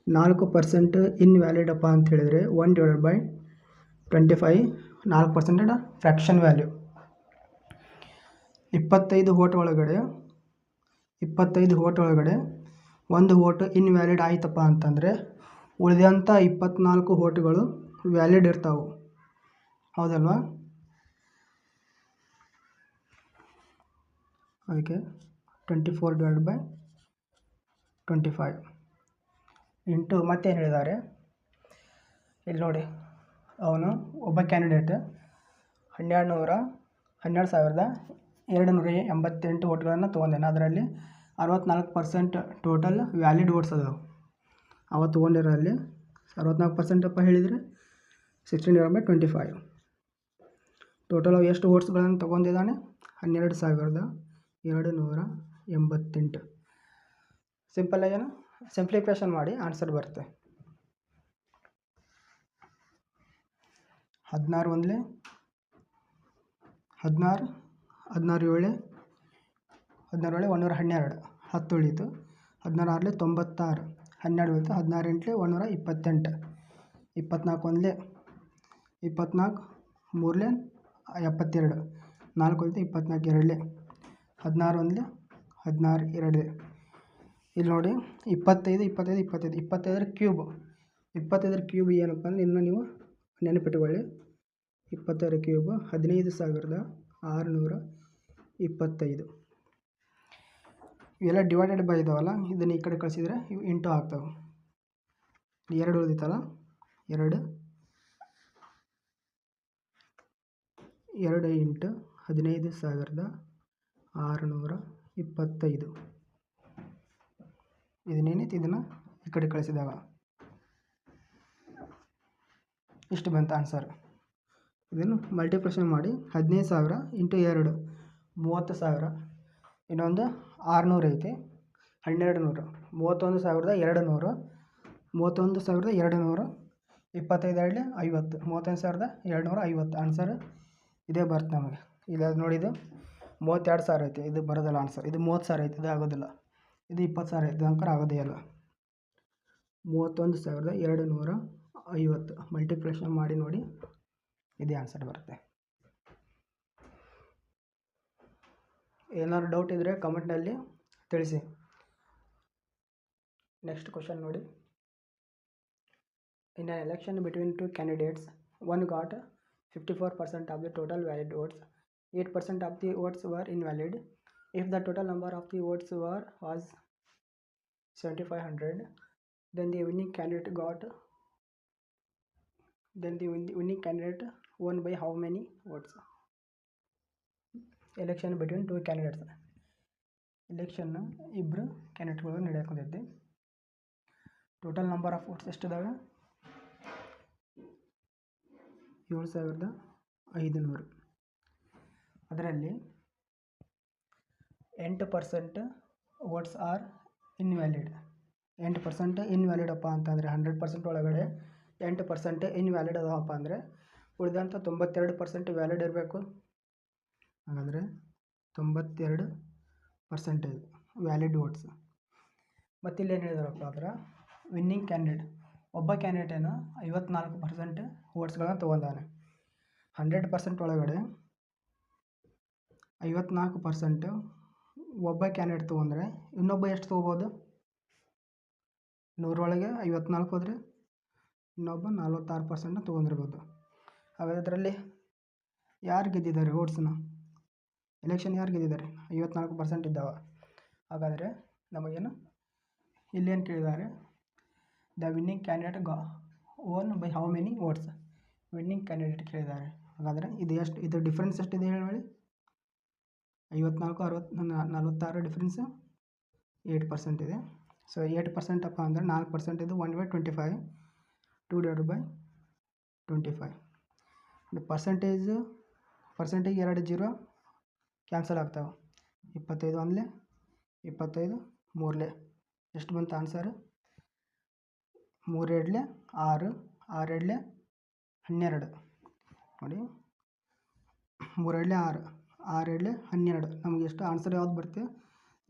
4% ಇನ್ವ್ಯಾಲಿಡ್ ಅಪ್ಪ ಅಂತ ಹೇಳಿದರೆ 1/25, 4% ಫ್ರ್ಯಾಕ್ಷನ್ ವ್ಯಾಲ್ಯೂ. 25 ವೋಟ್ ಒಳಗಡೆ 1 ವೋಟ್ ಇನ್ವ್ಯಾಲಿಡ್ ಆಯ್ತಪ್ಪ ಅಂತಂದರೆ ಉಳಿದಂಥ 24 ವೋಟ್ಗಳು ವ್ಯಾಲಿಡ್ ಇರ್ತಾವೆ, ಹೌದಲ್ವಾ? ಅದಕ್ಕೆ 24/25 ಇಂಟು ಮತ್ತೇನು ಹೇಳಿದ್ದಾರೆ ಇಲ್ಲಿ ನೋಡಿ. ಅವನು ಒಬ್ಬ ಕ್ಯಾಂಡಿಡೇಟ್ 12,288 ವೋಟ್ಗಳನ್ನು ತೊಗೊಂಡೇನೆ. ಅದರಲ್ಲಿ 64% ಟೋಟಲ್ ವ್ಯಾಲಿಡ್ ವೋಟ್ಸ್ ಅದಾವೆ. ಅವತ್ತು ತೊಗೊಂಡಿರೋಲ್ಲಿ 64% ಅಪ್ಪ ಹೇಳಿದರೆ 16/25. ಟೋಟಲ್ ಎಷ್ಟು ವೋಟ್ಸ್ಗಳನ್ನು ತೊಗೊಂಡಿದ್ದಾನೆ? 12,288. ಸಿಂಪಲ್ ಏನು ಸಿಂಪ್ಲಿಫಿಕೇಷನ್ ಮಾಡಿ ಆನ್ಸರ್ ಬರುತ್ತೆ. 16 1 16 16 7 16 112 10 ಉಳಿತು. 16 96 12 ಉಳಿತು. 16 8 128 24 1 24 3 72 4 ಉಳಿತು. 24 2 16 1 16 2 ಇಲ್ಲಿ ನೋಡಿ 25 25 25 25 ಕ್ಯೂಬ್ 25 ಕ್ಯೂಬ್ ಏನಪ್ಪ ಅಂದರೆ ಇನ್ನು ನೀವು ನೆನಪಿಟ್ಟುಕೊಳ್ಳಿ. 25 ಕ್ಯೂಬ್ 15,625. ಇವೆಲ್ಲ ಡಿವೈಡೆಡ್ ಬೈ ಇದಾವಲ್ಲ, ಇದನ್ನು ಈ ಕಡೆ ಕಳಿಸಿದರೆ ಇವು ಇಂಟು ಆಗ್ತವೆ. 2 ಉಳಿದಿತ್ತಲ್ಲ, 2 ಇಂಟು 15,625. ಇದನ್ನೇನೈತಿ ಇದನ್ನು ಈ ಕಡೆ ಕಳಿಸಿದಾಗ ಇಷ್ಟು ಬಂತು ಆನ್ಸರ್. ಇದನ್ನು ಮಲ್ಟಿಪ್ಲಿಕೇಷನ್ ಮಾಡಿ 15,000 ಇಂಟು 2 30,000. ಇನ್ನೊಂದು 600 ಐತಿ, 1200 31,200 31,200 25 2 50 31,250 ಆನ್ಸರ್ ಇದೇ ಬರುತ್ತೆ ನಮಗೆ. ಇಲ್ಲ ನೋಡಿದ್ದು 32,000 ಐತಿ, ಇದು ಬರೋದಿಲ್ಲ ಆನ್ಸರ್. ಇದು 30,000 ಐತಿ, ಇದು ಆಗೋದಿಲ್ಲ. ಇದು 20,000 ಐತಿ, ಅಂಕರ್ ಆಗೋದೇ ಇಲ್ಲ. 31,250 ಮಲ್ಟಿಪ್ಲಿಕೇಷನ್ ಮಾಡಿ ನೋಡಿ, ಇದೇ ಆನ್ಸರ್ ಬರುತ್ತೆ. ಏನಾದ್ರು ಡೌಟ್ ಇದ್ದರೆ ಕಮೆಂಟ್ನಲ್ಲಿ ತಿಳಿಸಿ. ನೆಕ್ಸ್ಟ್ ಕ್ವಶನ್ ನೋಡಿ. In an election between two candidates, one got 54% of the total valid votes, 8% of the votes were invalid. If the total number of the votes was 7,500, then the winning candidate won by how many votes? Election between two candidates. Election ಇಬ್ಬರು ಕ್ಯಾಂಡಿಡೇಟ್ಗಳು ನಡೆಯಕೊಂಡೈತಿ. Total number of votes ಎಷ್ಟಿದಾವೆ? 7,500. ಅದರಲ್ಲಿ 8% votes R invalid. 8% invalid ಅಪ್ಪ ಅಂತಂದರೆ 100% ಒಳಗಡೆ 8% invalid ಅದಪ್ಪ ಅಂದರೆ ಉಳಿದಂಥ 92% ವ್ಯಾಲಿಡ್ ಇರಬೇಕು. ಹಾಗಾದರೆ 92% ವ್ಯಾಲಿಡ್ ವೋಟ್ಸ್. ಮತ್ತು ಇಲ್ಲಿ ಏನು ಹೇಳಿದಾರಪ್ಪ ಅಂದ್ರೆ ವಿನ್ನಿಂಗ್ ಕ್ಯಾಂಡಿಡೇಟ್ ಒಬ್ಬ ಕ್ಯಾಂಡಿಡೇಟೇನು 54% ವೋಟ್ಸ್ಗಳನ್ನ ತೊಗೊಂಡಾನೆ. 100% ಒಳಗಡೆ 54% ಒಬ್ಬ ಕ್ಯಾಂಡಿಡೇಟ್ ತೊಗೊಂಡ್ರೆ ಇನ್ನೊಬ್ಬ ಎಷ್ಟು ತೊಗೋಬೋದು? 100 ಒಳಗೆ 54 ಹೋದರೆ ಇನ್ನೊಬ್ಬ 46% ತೊಗೊಂಡಿರ್ಬೋದು. ಹಾಗಾದರೆ ಇದರಲ್ಲಿ ಯಾರು ಗೆದ್ದಿದ್ದಾರೆ ವೋಟ್ಸನ್ನ? ಎಲೆಕ್ಷನ್ ಯಾರು ಗೆದ್ದಿದ್ದಾರೆ? 54% ಇದ್ದಾವೆ. ಹಾಗಾದರೆ ನಮಗೇನು ಇಲ್ಲೇನು ಕೇಳಿದ್ದಾರೆ? The winning candidate own by how many votes? Winning candidate ಕೇಳಿದ್ದಾರೆ. ಹಾಗಾದರೆ ಇದು ಎಷ್ಟು, ಇದು ಡಿಫ್ರೆನ್ಸ್ ಎಷ್ಟಿದೆ ಹೇಳಿ? 54 46 ಡಿಫ್ರೆನ್ಸ್ 8% ಇದೆ. ಸೊ 8% ಅಪ್ಪ ಅಂದರೆ 4% ಇದು 1/25 2/25. ಪರ್ಸೆಂಟೇಜ್ 2 0 ಕ್ಯಾನ್ಸಲ್ ಆಗ್ತಾವೆ. 25 1 25 3 ಎಷ್ಟು ಬಂತು ಆನ್ಸರ್? 3 2 6 6 2 12 ನೋಡಿ. 3 2 6 6 2 12 ನಮಗೆ ಎಷ್ಟು ಆನ್ಸರ್ ಯಾವ್ದು ಬರುತ್ತೆ?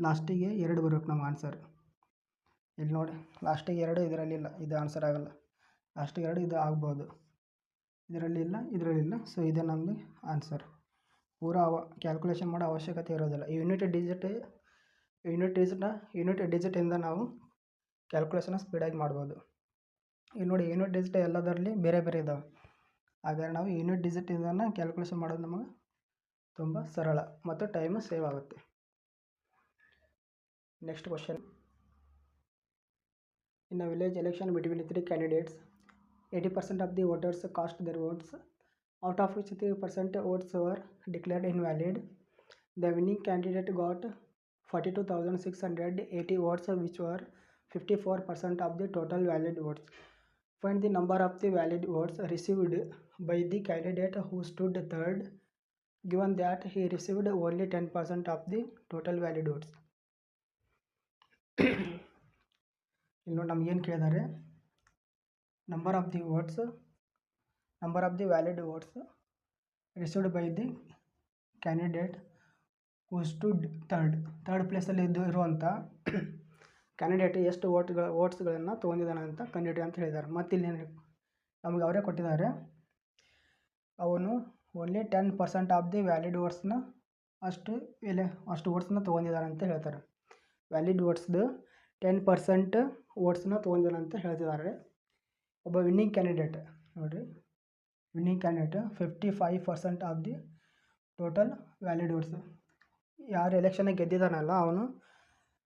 ಲಾಸ್ಟಿಗೆ 2 ಬರಬೇಕು ನಮ್ಗೆ ಆನ್ಸರ್. ಇಲ್ಲಿ ನೋಡಿ ಲಾಸ್ಟಿಗೆ 2 ಇದರಲ್ಲಿಲ್ಲ, ಇದು ಆನ್ಸರ್ ಆಗೋಲ್ಲ. ಲಾಸ್ಟಿಗೆ 2 ಇದು ಆಗ್ಬೋದು, ಇದರಲ್ಲಿಲ್ಲ ಇದರಲ್ಲಿಲ್ಲ. ಸೊ ಇದೆ ನಮಗೆ ಆನ್ಸರ್. ಪೂರಾ ಕ್ಯಾಲ್ಕುಲೇಷನ್ ಮಾಡೋ ಅವಶ್ಯಕತೆ ಇರೋದಿಲ್ಲ. ಯೂನಿಟ್ ಡಿಜಿಟಿಂದ ನಾವು ಕ್ಯಾಲ್ಕುಲೇಷನ್ನ ಸ್ಪೀಡಾಗಿ ಮಾಡ್ಬೋದು. ಈಗ ನೋಡಿ ಯೂನಿಟ್ ಡಿಜಿಟ್ ಎಲ್ಲದರಲ್ಲಿ ಬೇರೆ ಬೇರೆ ಇದ್ದಾವೆ. ಹಾಗಾದರೆ ನಾವು ಯೂನಿಟ್ ಡಿಜಿಟಿಂದ ಕ್ಯಾಲ್ಕುಲೇಷನ್ ಮಾಡೋದು ನಮಗೆ ತುಂಬ ಸರಳ ಮತ್ತು ಟೈಮು ಸೇವ್ ಆಗುತ್ತೆ. Next question. In a village election between 3 candidates, 80% of the voters cast their votes, out of which 3% votes were declared invalid. The winning candidate got 42,680 votes, which were 54% of the total valid votes. Find the number of the valid votes received by the candidate who stood third, given that he received only 10% of the total valid votes. ಇಲ್ಲಿ ನೋಡಿ ನಮಗೇನು ಕೇಳಿದ್ದಾರೆ, number of the valid votes received by the candidate who stood third ಪ್ಲೇಸಲ್ಲಿ ಇರುವಂಥ candidate ಎಷ್ಟು ವೋಟ್ಸ್ಗಳನ್ನು ತೊಗೊಂಡಿದ್ದಾನೆ ಅಂತ ಕಂಡುಹಿಡಿ ಅಂತ ಹೇಳಿದ್ದಾರೆ. ಮತ್ತು ಇಲ್ಲಿ ನಮಗೆ ಅವರೇ ಕೊಟ್ಟಿದ್ದಾರೆ, ಅವನು ಓನ್ಲಿ 10% ಆಫ್ ದಿ ವ್ಯಾಲಿಡ್ ವೋಟ್ಸ್ನ ಅಷ್ಟು ವೋಟ್ಸ್ನ ತೊಗೊಂಡಿದ್ದಾನೆ ಅಂತ ಹೇಳ್ತಾರೆ. ವ್ಯಾಲಿಡ್ ವೋಟ್ಸ್ದು 10% ವೋಟ್ಸ್ನ ತೊಗೊಂಡಿದ್ದಾನೆ ಅಂತ ಹೇಳ್ತಿದ್ದಾರೆ. ಒಬ್ಬ ವಿನ್ನಿಂಗ್ ಕ್ಯಾಂಡಿಡೇಟ್ ನೋಡಿರಿ, winning candidate 55% of the total valid votes. ಯಾರು ಎಲೆಕ್ಷನ್ಗೆ ಗೆದ್ದಿದ್ದಾನಲ್ಲ ಅವನು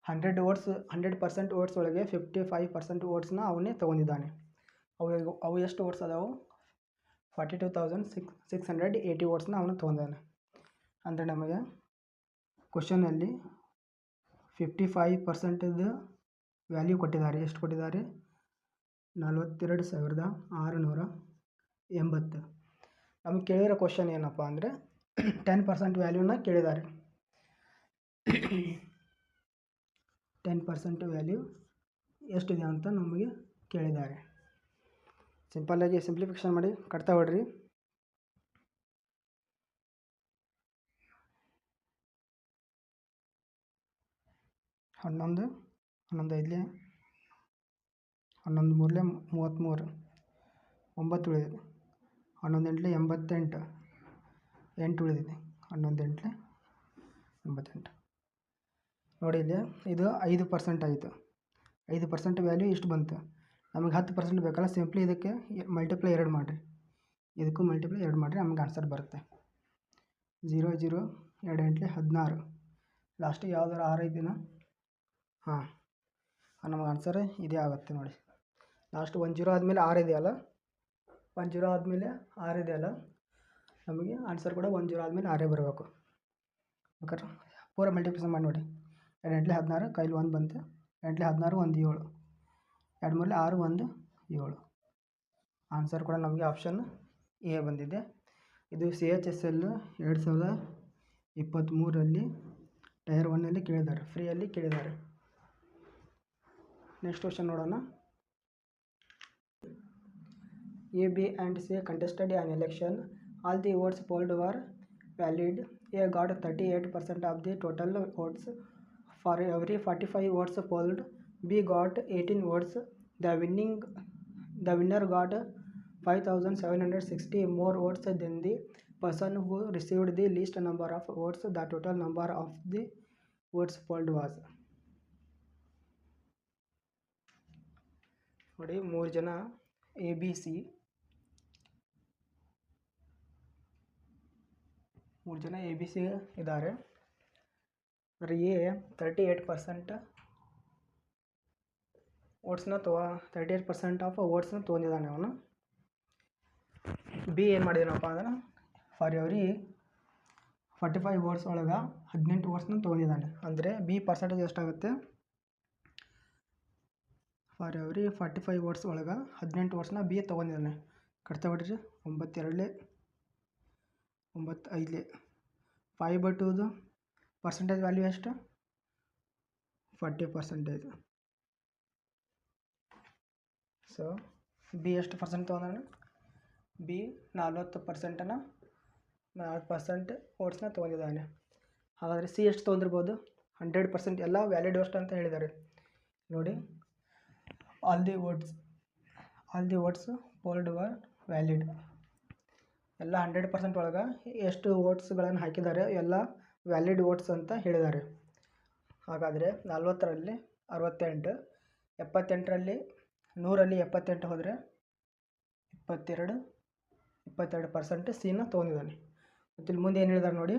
100% ವೋಟ್ಸ್ ಒಳಗೆ 55% ವೋಟ್ಸ್ನ ಅವನೇ ತೊಗೊಂಡಿದ್ದಾನೆ. ಅವು ಎಷ್ಟು ವೋಟ್ಸ್ ಅದಾವು? 42,680 ವೋಟ್ಸ್ನ ಅವನು ತೊಗೊಂಡಿದ್ದಾನೆ. ಅಂದರೆ ನಮಗೆ ಕ್ವಶನಲ್ಲಿ 55%ದ ವ್ಯಾಲ್ಯೂ ಕೊಟ್ಟಿದ್ದಾರೆ. ಎಷ್ಟು ಕೊಟ್ಟಿದ್ದಾರೆ? 42,680. ನಮಗೆ ಕೇಳಿರೋ ಕ್ವಶನ್ ಏನಪ್ಪ ಅಂದರೆ 10% ವ್ಯಾಲ್ಯೂನ ಕೇಳಿದ್ದಾರೆ. 10% ವ್ಯಾಲ್ಯೂ ಎಷ್ಟಿದೆ ಅಂತ ನಮಗೆ ಕೇಳಿದ್ದಾರೆ. ಸಿಂಪಲ್ಲಾಗಿ ಸಿಂಪ್ಲಿಫಿಕೇಷನ್ ಮಾಡಿ ಕಟ್ತಾ ಹೊಡ್ರಿ. 11 5 11 3 33, 9 ಉಳಿದಿದೆ. 11 8 88, 8 ಉಳಿದಿದೆ. 11 8 88. ನೋಡಿ ಇಲ್ಲಿ ಇದು 5% ಆಯಿತು. 5% ವ್ಯಾಲ್ಯೂ ಇಷ್ಟು ಬಂತು. ನಮಗೆ 10% ಬೇಕಲ್ಲ, ಸಿಂಪ್ಲಿ ಇದಕ್ಕೆ ಮಲ್ಟಿಪ್ಲೈ 2 ಮಾಡಿರಿ, ಇದಕ್ಕೂ ಮಲ್ಟಿಪ್ಲೈ 2 ಮಾಡಿರಿ, ನಮಗೆ ಆನ್ಸರ್ ಬರುತ್ತೆ. 0 0 2 8 16. ಲಾಸ್ಟಿಗೆ ಯಾವ್ದಾರು 6 ಐತಿನ? ಹಾಂ, ನಮಗೆ ಆನ್ಸರ್ ಇದೇ ಆಗುತ್ತೆ ನೋಡಿ. ಲಾಸ್ಟ್ 1 0 ಆದಮೇಲೆ 6 ಇದೆಯಲ್ಲ, 1 0 ಆದಮೇಲೆ 6 ಇದೆಯಲ್ಲ, ನಮಗೆ ಆನ್ಸರ್ ಕೂಡ 1 0 ಆದಮೇಲೆ 6 ಬರಬೇಕು. ಬೇಕಾದ್ರೆ ಪೂರ ಮಲ್ಟಿಪ್ಲಿಕೇಷನ್ ಮಾಡಿ ನೋಡಿ. 2 8 16, ಕೈಲಿ 1 ಬಂತು. 2 16 1 7, 2 3 6 1 7. ಆನ್ಸರ್ ಕೂಡ ನಮಗೆ ಆಪ್ಷನ್ ಎ ಬಂದಿದೆ. ಇದು CHSL 2023ರಲ್ಲಿ ಟೈರ್ 1ನಲ್ಲಿ ಕೇಳಿದ್ದಾರೆ, ಫ್ರೀಯಲ್ಲಿ ಕೇಳಿದ್ದಾರೆ. ನೆಕ್ಸ್ಟ್ ಕ್ವಶನ್ ನೋಡೋಣ. A, B and C contested an election. All the votes polled were valid. A got 38% of the total votes. For every 45 votes polled, B got 18 votes. The winner got 5,760 more votes than the person who received the least number of votes. The total number of the votes polled was. ನೋಡಿ, 3 ಜನ ABC ಇದ್ದಾರೆ. A 38% ವೋಟ್ಸ್ನ 38% of ವೋಟ್ಸ್ನ ತೊಗೊಂಡಿದ್ದಾನೆ ಅವನು. B ಏನು ಮಾಡಿದಾನಪ್ಪ ಅಂದ್ರೆ for every 45 votes ಒಳಗೆ 18 ವೋಟ್ಸ್ನ ತೊಗೊಂಡಿದ್ದಾನೆ. ಅಂದರೆ B percentage ಎಷ್ಟಾಗುತ್ತೆ? For every 45 votes ಒಳಗೆ 18 ವೋಟ್ಸ್ನ ಬಿ ತೊಗೊಂಡಿದ್ದಾನೆ. ಕಟ್ತಾ ಬಿಡ್ರಿ. 9 2 9 5 5/2 ಪರ್ಸೆಂಟೇಜ್ ವ್ಯಾಲ್ಯೂ ಎಷ್ಟು? 40%. ಸೊ ಬಿ ಎಷ್ಟು ಪರ್ಸೆಂಟ್ ತೊಗೊಂಡಾನೆ? ಬಿ 40% ವೋಟ್ಸ್ನ ತೊಗೊಂಡಿದ್ದಾನೆ. ಹಾಗಾದರೆ ಸಿ ಎಷ್ಟು ತೊಗೊಂಡಿರ್ಬೋದು? 100%. ಎಲ್ಲ ವ್ಯಾಲಿಡ್ ವೋಟ್ಸ್ ಅಂತ ಹೇಳಿದ್ದಾರೆ ನೋಡಿ. All the votes polled var valid. ಎಲ್ಲ 100% ಒಳಗೆ ಎಷ್ಟು ವೋಟ್ಸ್ಗಳನ್ನು ಹಾಕಿದ್ದಾರೆ ಎಲ್ಲ ವ್ಯಾಲಿಡ್ ವೋಟ್ಸ್ ಅಂತ ಹೇಳಿದ್ದಾರೆ. ಹಾಗಾದರೆ 40ರಲ್ಲಿ 68, 78ರಲ್ಲಿ 100ರಲ್ಲಿ 78 ಹೋದರೆ 22% ಸಿನ ತೊಗೊಂಡಿದ್ದಾನೆ. ಮತ್ತು ಇಲ್ಲಿ ಮುಂದೆ ಏನು ಹೇಳಿದ್ದಾರೆ ನೋಡಿ.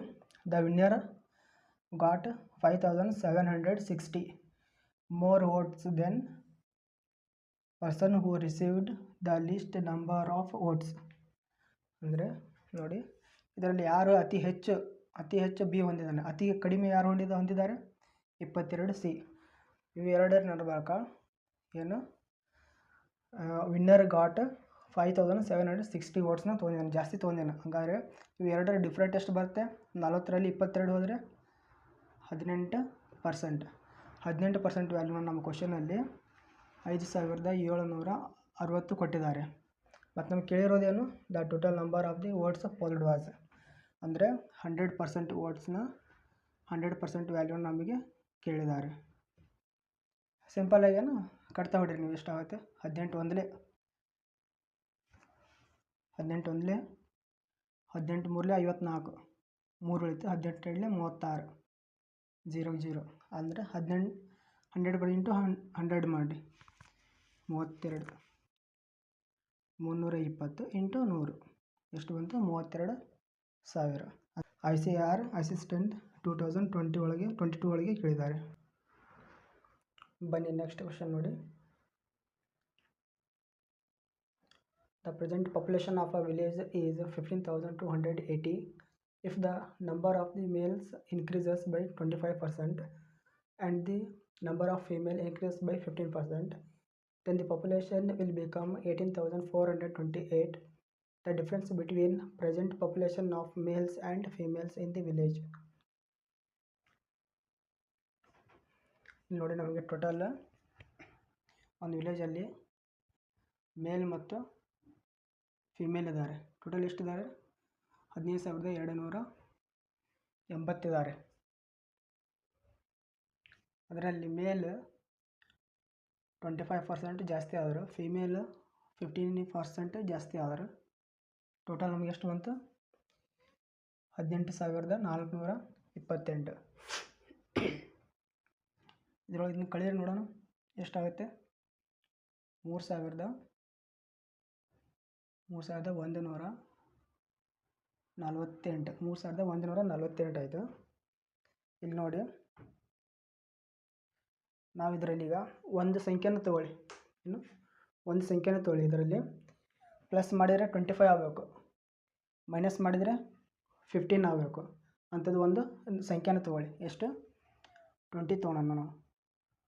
The winner got 5,760 more votes than person who received the least number of votes. ಅಂದರೆ ನೋಡಿ, ಇದರಲ್ಲಿ ಯಾರು ಅತಿ ಹೆಚ್ಚು ಬಿ ಹೊಂದಿದ್ದಾನೆ, ಅತಿ ಕಡಿಮೆ ಯಾರು ಹೊಂದಿದ್ದಾರೆ? 22 ಸಿ. ಇವು ಎರಡರ ನಡುವಾಗ ಏನು ವಿನ್ನರ್ ಗಾಟ್ 5760 ವೋಟ್ಸ್ನ ತೊಗೊಂಡಿದ್ದಾನೆ, ಜಾಸ್ತಿ ತೊಗೊಂಡಿದ್ದಾನೆ. ಹಂಗಾದ್ರೆ ಇವು ಎರಡರ ಡಿಫ್ರೆಂಟ್ ಎಷ್ಟು ಬರುತ್ತೆ? 40ರಲ್ಲಿ 22 ಹೋದರೆ 18%. 18% ವ್ಯಾಲ್ಯೂನ ನಮ್ಮ ಕ್ವಶನಲ್ಲಿ 5760 ಕೊಟ್ಟಿದ್ದಾರೆ. ಮತ್ತು ನಮ್ಗೆ ಕೇಳಿರೋದೇನು? The total number of the votes polled was, ಅಂದರೆ 100% ವೋಟ್ಸ್ನ 100% ವ್ಯಾಲ್ಯೂನ ನಮಗೆ ಕೇಳಿದ್ದಾರೆ. ಸಿಂಪಲ್ಲಾಗೇನು ಕಟ್ತಾ ಹೊಡ್ರಿ ನೀವು. ಎಷ್ಟಾಗುತ್ತೆ? 18 ಒಂದಲೇ 18 ಒಂದಲೇ 18 ಮೂರಲೇ 54, 3 ಉಳಿತು, 18 ಎರಡಲೇ 36, 0 ಅಂದರೆ 100 ಇಂಟು 100 ಮಾಡಿ 32, 320 ಇಂಟು 100 ಎಷ್ಟು ಬಂತು? 32,000. ICAR ಅಸಿಸ್ಟೆಂಟ್ 2022 ಒಳಗೆ ಕೇಳಿದ್ದಾರೆ. ಬನ್ನಿ ನೆಕ್ಸ್ಟ್ ಕ್ವಶನ್ ನೋಡಿ. The present population of a village is 15,280. If the number of the males increases by 25% and the number of female increases by 15%, then the population will become 18,428. The difference between present population of males and females in the village. ನೋಡಿ, ನಮಗೆ total ಒಂದು ವಿಲೇಜಲ್ಲಿ ಮೇಲ್ ಮತ್ತು female ಇದ್ದಾರೆ. Total ಎಷ್ಟಿದ್ದಾರೆ? 15,280 ಇದ್ದಾರೆ. ಅದರಲ್ಲಿ ಮೇಲ್ 25% ಜಾಸ್ತಿ ಆದರು, female 15% ಜಾಸ್ತಿ ಆದರು. ಟೋಟಲ್ ನಮಗೆ ಎಷ್ಟು ಬಂತು? 18,428. ಇದರೊಳಗೆ ಇದನ್ನು ಕಳೀರಿ ನೋಡೋಣ ಎಷ್ಟಾಗುತ್ತೆ. 3,148 ಆಯಿತು. ಇಲ್ಲಿ ನೋಡಿ, ನಾವು ಇದರಲ್ಲಿ ಈಗ ಒಂದು ಸಂಖ್ಯೆನ ತೊಗೊಳ್ಳಿ. ಇನ್ನು ಒಂದು ಸಂಖ್ಯೆನ ತೊಗೊಳ್ಳಿ. ಇದರಲ್ಲಿ ಪ್ಲಸ್ ಮಾಡಿದರೆ 25 ಆಗಬೇಕು, ಮೈನಸ್ ಮಾಡಿದರೆ 15 ಆಗಬೇಕು. ಅಂಥದ್ದು ಒಂದು ಸಂಖ್ಯೆನ ತೊಗೊಳ್ಳಿ. ಎಷ್ಟು? 20 ತೊಗೊಳೋಣ ನಾವು.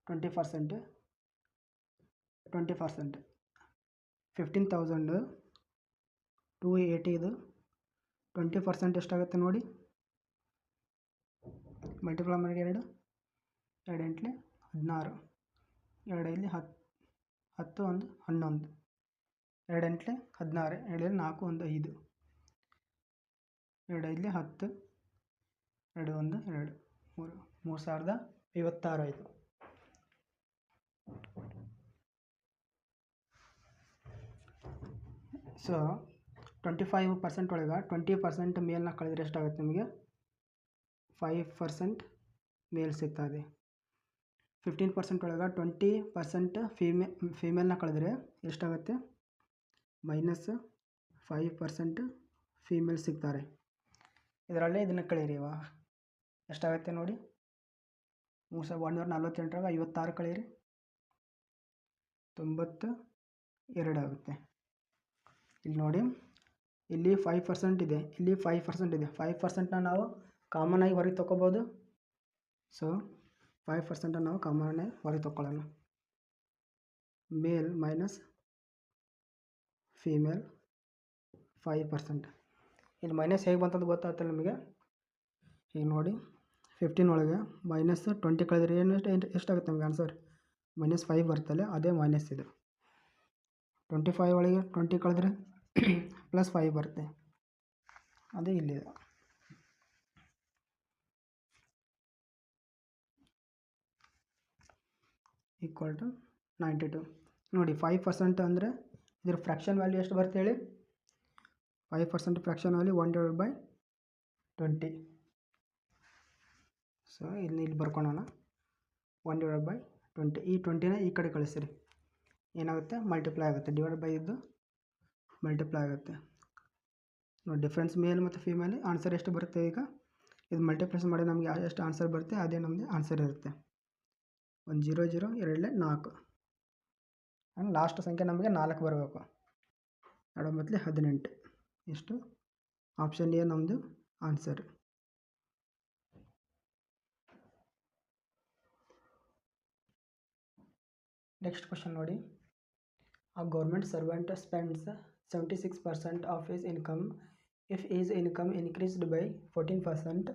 20%, 15,280 ಇದು 20% ಎಷ್ಟಾಗುತ್ತೆ ನೋಡಿ. ಮಲ್ಟಿಪ್ಲೈ ಮಾಡಿ 2 ಎಂಟ್ಲೆ 16, 2 5 10, 1 11, 2 ಎಂಟ್ಲೆ 16, 2 4 1 5, 2 5 10, 2 1 2, 3,056 ಆಯಿತು. ಸೊ 25% ಒಳಗೆ 20% ಮೇಲ್ನ ಕಳೆದ್ರೆ ಎಷ್ಟಾಗುತ್ತೆ ನಿಮಗೆ? 5% ಮೇಲ್ ಸಿಗ್ತದೆ. 15% ಒಳಗೆ 20% ಫಿಮೇಲ್ನ ಕಳೆದ್ರೆ ಎಷ್ಟಾಗುತ್ತೆ? -5% ಫಿಮೇಲ್ ಸಿಗ್ತಾರೆ. ಇದರಲ್ಲಿ ಇದನ್ನು ಕಳೀರಿ. ಇವಾಗ ಎಷ್ಟಾಗುತ್ತೆ ನೋಡಿ. 3,148 56 ಕಳೀರಿ, 92 ಆಗುತ್ತೆ. ಇಲ್ಲಿ ನೋಡಿ, ಇಲ್ಲಿ 5% ಇದೆ, ಇಲ್ಲಿ 5% ಇದೆ. 5%ನ ನಾವು ಕಾಮನ್ ಆಗಿ ಹೊರಗೆ ತೊಗೋಬೋದು. ಸೊ 5% ನಾವು ಕಾಮನ್ ಆಗಿ ಹೊರಗೆ ತೊಗೊಳ್ಳೋಣ. ಮೇಲ್ ಮೈನಸ್ ಫೀಮೇಲ್ 5%. ಇಲ್ಲಿ ಮೈನಸ್ ಹೇಗೆ ಬಂತಂದು ಗೊತ್ತಾಗ್ತಲ್ಲ ನಿಮಗೆ. ಈಗ ನೋಡಿ, 15 ಒಳಗೆ -20 ಕಳೆದ್ರೆ ಎಷ್ಟಾಗುತ್ತೆ ನಮಗೆ ಆನ್ಸರ್? -5 ಬರ್ತಲ್ಲ, ಅದೇ ಮೈನಸ್ ಇದು. 25 ಒಳಗೆ 20 ಕಳೆದ್ರೆ +5 ಬರುತ್ತೆ, ಅದೇ ಇಲ್ಲಿದೆ. = 92. ನೋಡಿ, 5% ಅಂದರೆ ಇದ್ರ ಫ್ರ್ಯಾಕ್ಷನ್ ವ್ಯಾಲ್ಯೂ ಎಷ್ಟು ಬರುತ್ತೆ ಹೇಳಿ? 5% ಫ್ರ್ಯಾಕ್ಷನ್ ವ್ಯಾಲ್ಯೂ 1/20. ಸೊ ಇಲ್ಲಿ ಬರ್ಕೊಳ್ಳೋಣ, 1/20. ಈ 20ನ ಈ ಕಡೆ ಕಳಿಸ್ರಿ, ಏನಾಗುತ್ತೆ? ಮಲ್ಟಿಪ್ಲೈ ಆಗುತ್ತೆ. ಡಿವೈಡ್ ಬೈ ಇದ್ದು ಮಲ್ಟಿಪ್ಲೈ ಆಗುತ್ತೆ. ನೋಡಿ, ಡಿಫ್ರೆನ್ಸ್ ಮೇಲ್ ಮತ್ತು ಫೀಮೇಲ್ ಆನ್ಸರ್ ಎಷ್ಟು ಬರುತ್ತೆ? ಈಗ ಇದು ಮಲ್ಟಿಪ್ಲೇಷನ್ ಮಾಡಿ ನಮಗೆ ಎಷ್ಟು ಆನ್ಸರ್ ಬರುತ್ತೆ ಅದೇ ನಮಗೆ ಆನ್ಸರ್ ಇರುತ್ತೆ. 1 0 0 2 4. ಲಾಸ್ಟ್ ಸಂಖ್ಯೆ ನಮಗೆ 4 ಬರಬೇಕು. 2 9 18. ಎಷ್ಟು? ಆಪ್ಷನ್ ಎ ನಮ್ಮದು ಆನ್ಸರ್. ನೆಕ್ಸ್ಟ್ ಕ್ವಶನ್ ನೋಡಿ. A government servant spends 76% of his income. If his income increased by 14%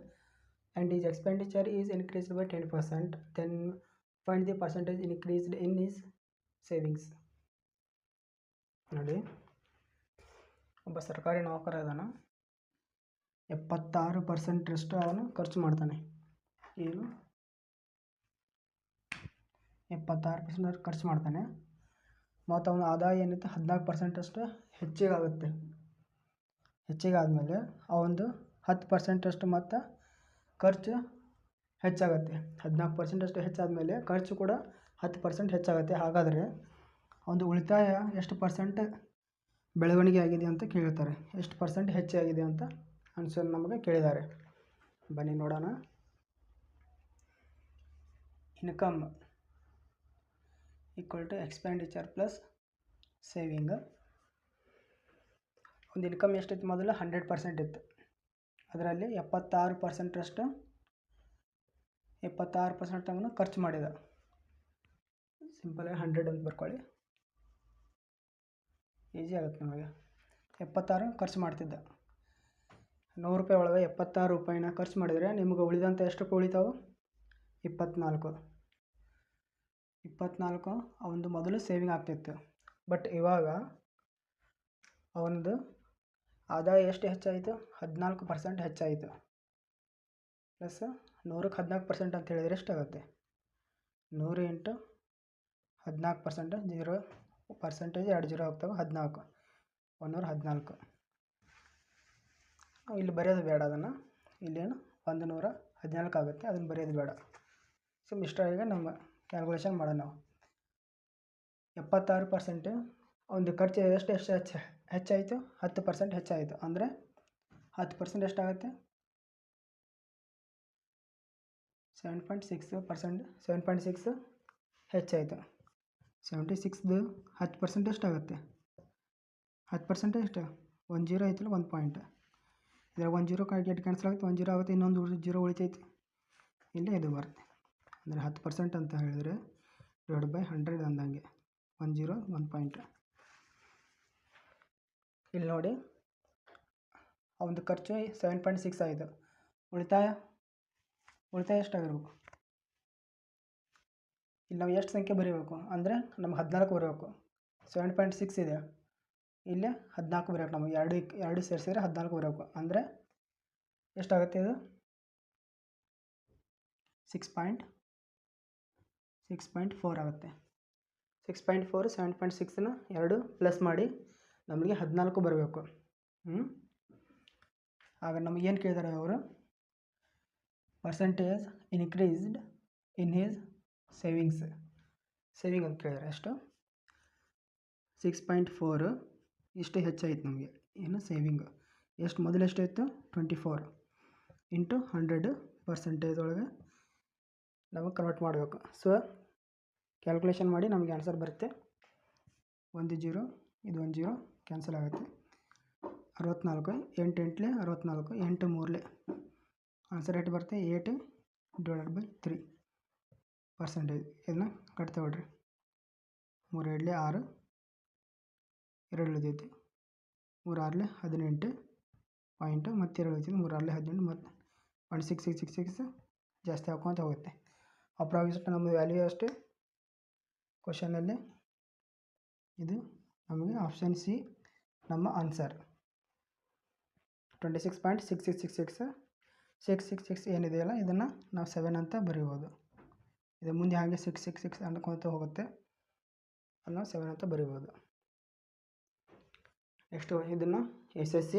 and his expenditure is increased by 10%, then find the percentage increased in his savings. ನೋಡಿ, ಒಬ್ಬ ಸರ್ಕಾರಿ ನೌಕರ ಇದ್ದಾನೆ. 76% ಅವನು ಖರ್ಚು ಮಾಡ್ತಾನೆ. ಏನು 76% ಖರ್ಚು ಮಾಡ್ತಾನೆ. ಮತ್ತು ಅವನ ಆದಾಯ ಏನಿತ್ತು 14% ಹೆಚ್ಚಿಗಾಗುತ್ತೆ. ಹೆಚ್ಚಿಗಾದಮೇಲೆ ಅವನದು 10% ಮತ್ತು ಖರ್ಚು ಹೆಚ್ಚಾಗುತ್ತೆ. 14% ಹೆಚ್ಚಾದಮೇಲೆ ಖರ್ಚು ಕೂಡ 10% ಹೆಚ್ಚಾಗುತ್ತೆ. ಹಾಗಾದರೆ ಒಂದು ಉಳಿತಾಯ ಎಷ್ಟು ಪರ್ಸೆಂಟ್ ಬೆಳವಣಿಗೆ ಆಗಿದೆ ಅಂತ ಕೇಳ್ತಾರೆ. ಎಷ್ಟು ಪರ್ಸೆಂಟ್ ಹೆಚ್ಚಾಗಿದೆ ಅಂತ ಆನ್ಸರ್ ನಮಗೆ ಕೇಳಿದ್ದಾರೆ. ಬನ್ನಿ ನೋಡೋಣ. Income equal to expenditure plus saving. ಒಂದು ಇನ್ಕಮ್ ಎಷ್ಟಿತ್ತು? ಮೊದಲು 100% ಇತ್ತು. ಅದರಲ್ಲಿ 76% ಅವನು ಖರ್ಚು ಮಾಡಿದ. ಸಿಂಪಲಾಗಿ 100 ಅಂತ ಬರ್ಕೊಳ್ಳಿ, ಈಸಿ ಆಗುತ್ತೆ ನಮಗೆ. 76 ಖರ್ಚು ಮಾಡ್ತಿದ್ದ. 100 ರೂಪಾಯಿ ಒಳಗೆ 76 ರೂಪಾಯಿನ ಖರ್ಚು ಮಾಡಿದರೆ ನಿಮಗೆ ಉಳಿದಂಥ ಎಷ್ಟು ರೂಪಾಯಿ ಉಳಿತಾವೆ? 24 ಅವನದು ಮೊದಲು ಸೇವಿಂಗ್ ಆಗ್ತಿತ್ತು. ಬಟ್ ಇವಾಗ ಅವನದು ಆದಾಯ ಎಷ್ಟು ಹೆಚ್ಚಾಯಿತು? 14% ಹೆಚ್ಚಾಯಿತು. ಪ್ಲಸ್ 100ಕ್ಕೆ 14% ಅಂತ ಹೇಳಿದರೆ ಎಷ್ಟಾಗುತ್ತೆ? 100 × 14%, 0% 2 0 ಹೋಗ್ತವೆ, 14. 114. ಇಲ್ಲಿ ಬರೆಯೋದು ಬೇಡ, ಅದನ್ನು ಇಲ್ಲೇನು 114 ಆಗುತ್ತೆ, ಅದನ್ನು ಬರೆಯೋದು ಬೇಡ. ಸೊ ಇಷ್ಟಾಗಿ ನಮ್ಮ ಕ್ಯಾಲ್ಕುಲೇಷನ್ ಮಾಡೋಣ ನಾವು. 76% ಒಂದು ಖರ್ಚು ಎಷ್ಟು ಹೆಚ್ಚಾಯಿತು? 10% ಹೆಚ್ಚಾಯಿತು. ಅಂದರೆ 10% ಎಷ್ಟಾಗುತ್ತೆ? 7.6%. 7.6 ಹೆಚ್ಚಾಯಿತು. 76ದು 10% ಎಷ್ಟಾಗುತ್ತೆ? 10% ಎಷ್ಟು? 1 0 ಐತಲ್ಲ, 1 ಪಾಯಿಂಟ್. ಇದರ 1 0 ಕ್ಯಾನ್ಸಲ್ ಆಗುತ್ತೆ, 1 0 ಆಗುತ್ತೆ, ಇನ್ನೊಂದು 0 ಉಳಿತೈತಿ. ಇಲ್ಲೇ ಇದು ಬರುತ್ತೆ. ಅಂದರೆ 10% ಅಂತ ಹೇಳಿದರೆ /100 ಅಂದಂಗೆ 1 0 1 ಪಾಯಿಂಟ್. ಇಲ್ಲಿ ನೋಡಿ, ಅವನದು ಖರ್ಚು 7.6 ಆಯಿತು. ಉಳಿತಾಯ ಎಷ್ಟಾಗಿರ್ಬೇಕು? ಇಲ್ಲಿ ನಾವು ಎಷ್ಟು ಸಂಖ್ಯೆ ಬರೀಬೇಕು ಅಂದರೆ ನಮ್ಗೆ 14 ಬರೀಬೇಕು. 7.6 ಇದೆ, ಇಲ್ಲೇ 14 ಬರೀಬೇಕು. ನಮಗೆ ಎರಡು ಸೇರಿಸಿದ್ರೆ 14 ಬರೀಬೇಕು. ಅಂದರೆ ಎಷ್ಟಾಗುತ್ತೆ? ಇದು 6.4 ಆಗುತ್ತೆ. 6.4 7.6ನ 2 ಪ್ಲಸ್ ಮಾಡಿ ನಮಗೆ 14 ಬರಬೇಕು. ಆಗ ನಮಗೇನು ಕೇಳಿದ್ದಾರೆ ಅವರು? Percentage increased in his saving ಅಂತ ಕೇಳಿದ್ದಾರೆ. ಎಷ್ಟು? 6.4 ಇಷ್ಟು ಹೆಚ್ಚಾಯಿತು ನಮಗೆ. ಏನು ಸೇವಿಂಗ್ ಎಷ್ಟು? ಮೊದಲು ಎಷ್ಟಾಯಿತು? 24 × 100% ಒಳಗೆ ನಾವು ಕನ್ವರ್ಟ್ ಮಾಡಬೇಕು. ಸೊ ಕ್ಯಾಲ್ಕುಲೇಷನ್ ಮಾಡಿ ನಮಗೆ ಆನ್ಸರ್ ಬರುತ್ತೆ. 1 0 ಇದು 1 0 ಕ್ಯಾನ್ಸಲ್ ಆಗುತ್ತೆ. 64 8 8 64 8 3 ಆನ್ಸರ್ ಎಷ್ಟು ಬರುತ್ತೆ? 8/3%. ಇದನ್ನ ಕಟ್ತಾ ಬಿಡ್ರಿ. 3 2 6 2 ಉಳಿದೈತಿ. 3 6 18 ಪಾಯಿಂಟ್ ಮತ್ತು 2 ಉಳಿತೈತಿ. 3 6 18 ಮತ್ತು 0.6666 ಜಾಸ್ತಿ ಹಾಕ್ಕೊಂತ ಹೋಗುತ್ತೆ. ಅಪ್ರಾಕ್ಸಿಮೇಟ್ ನಮ್ಮ ವ್ಯಾಲ್ಯೂ ಅಷ್ಟೇ ಕ್ವಶನಲ್ಲಿ. ಇದು ನಮಗೆ ಆಪ್ಷನ್ ಸಿ ನಮ್ಮ ಆನ್ಸರ್. 26.6666 ಏನಿದೆಯಲ್ಲ ಇದನ್ನು ನಾವು 7 ಅಂತ ಬರೀಬೋದು. ಇದು ಮುಂದೆ ಹಾಗೆ 666 ಅನ್ಕೊತ ಹೋಗುತ್ತೆ, ಅದನ್ನು 7 ಅಂತ ಬರೀಬೋದು. ನೆಕ್ಸ್ಟು ಇದನ್ನು SSC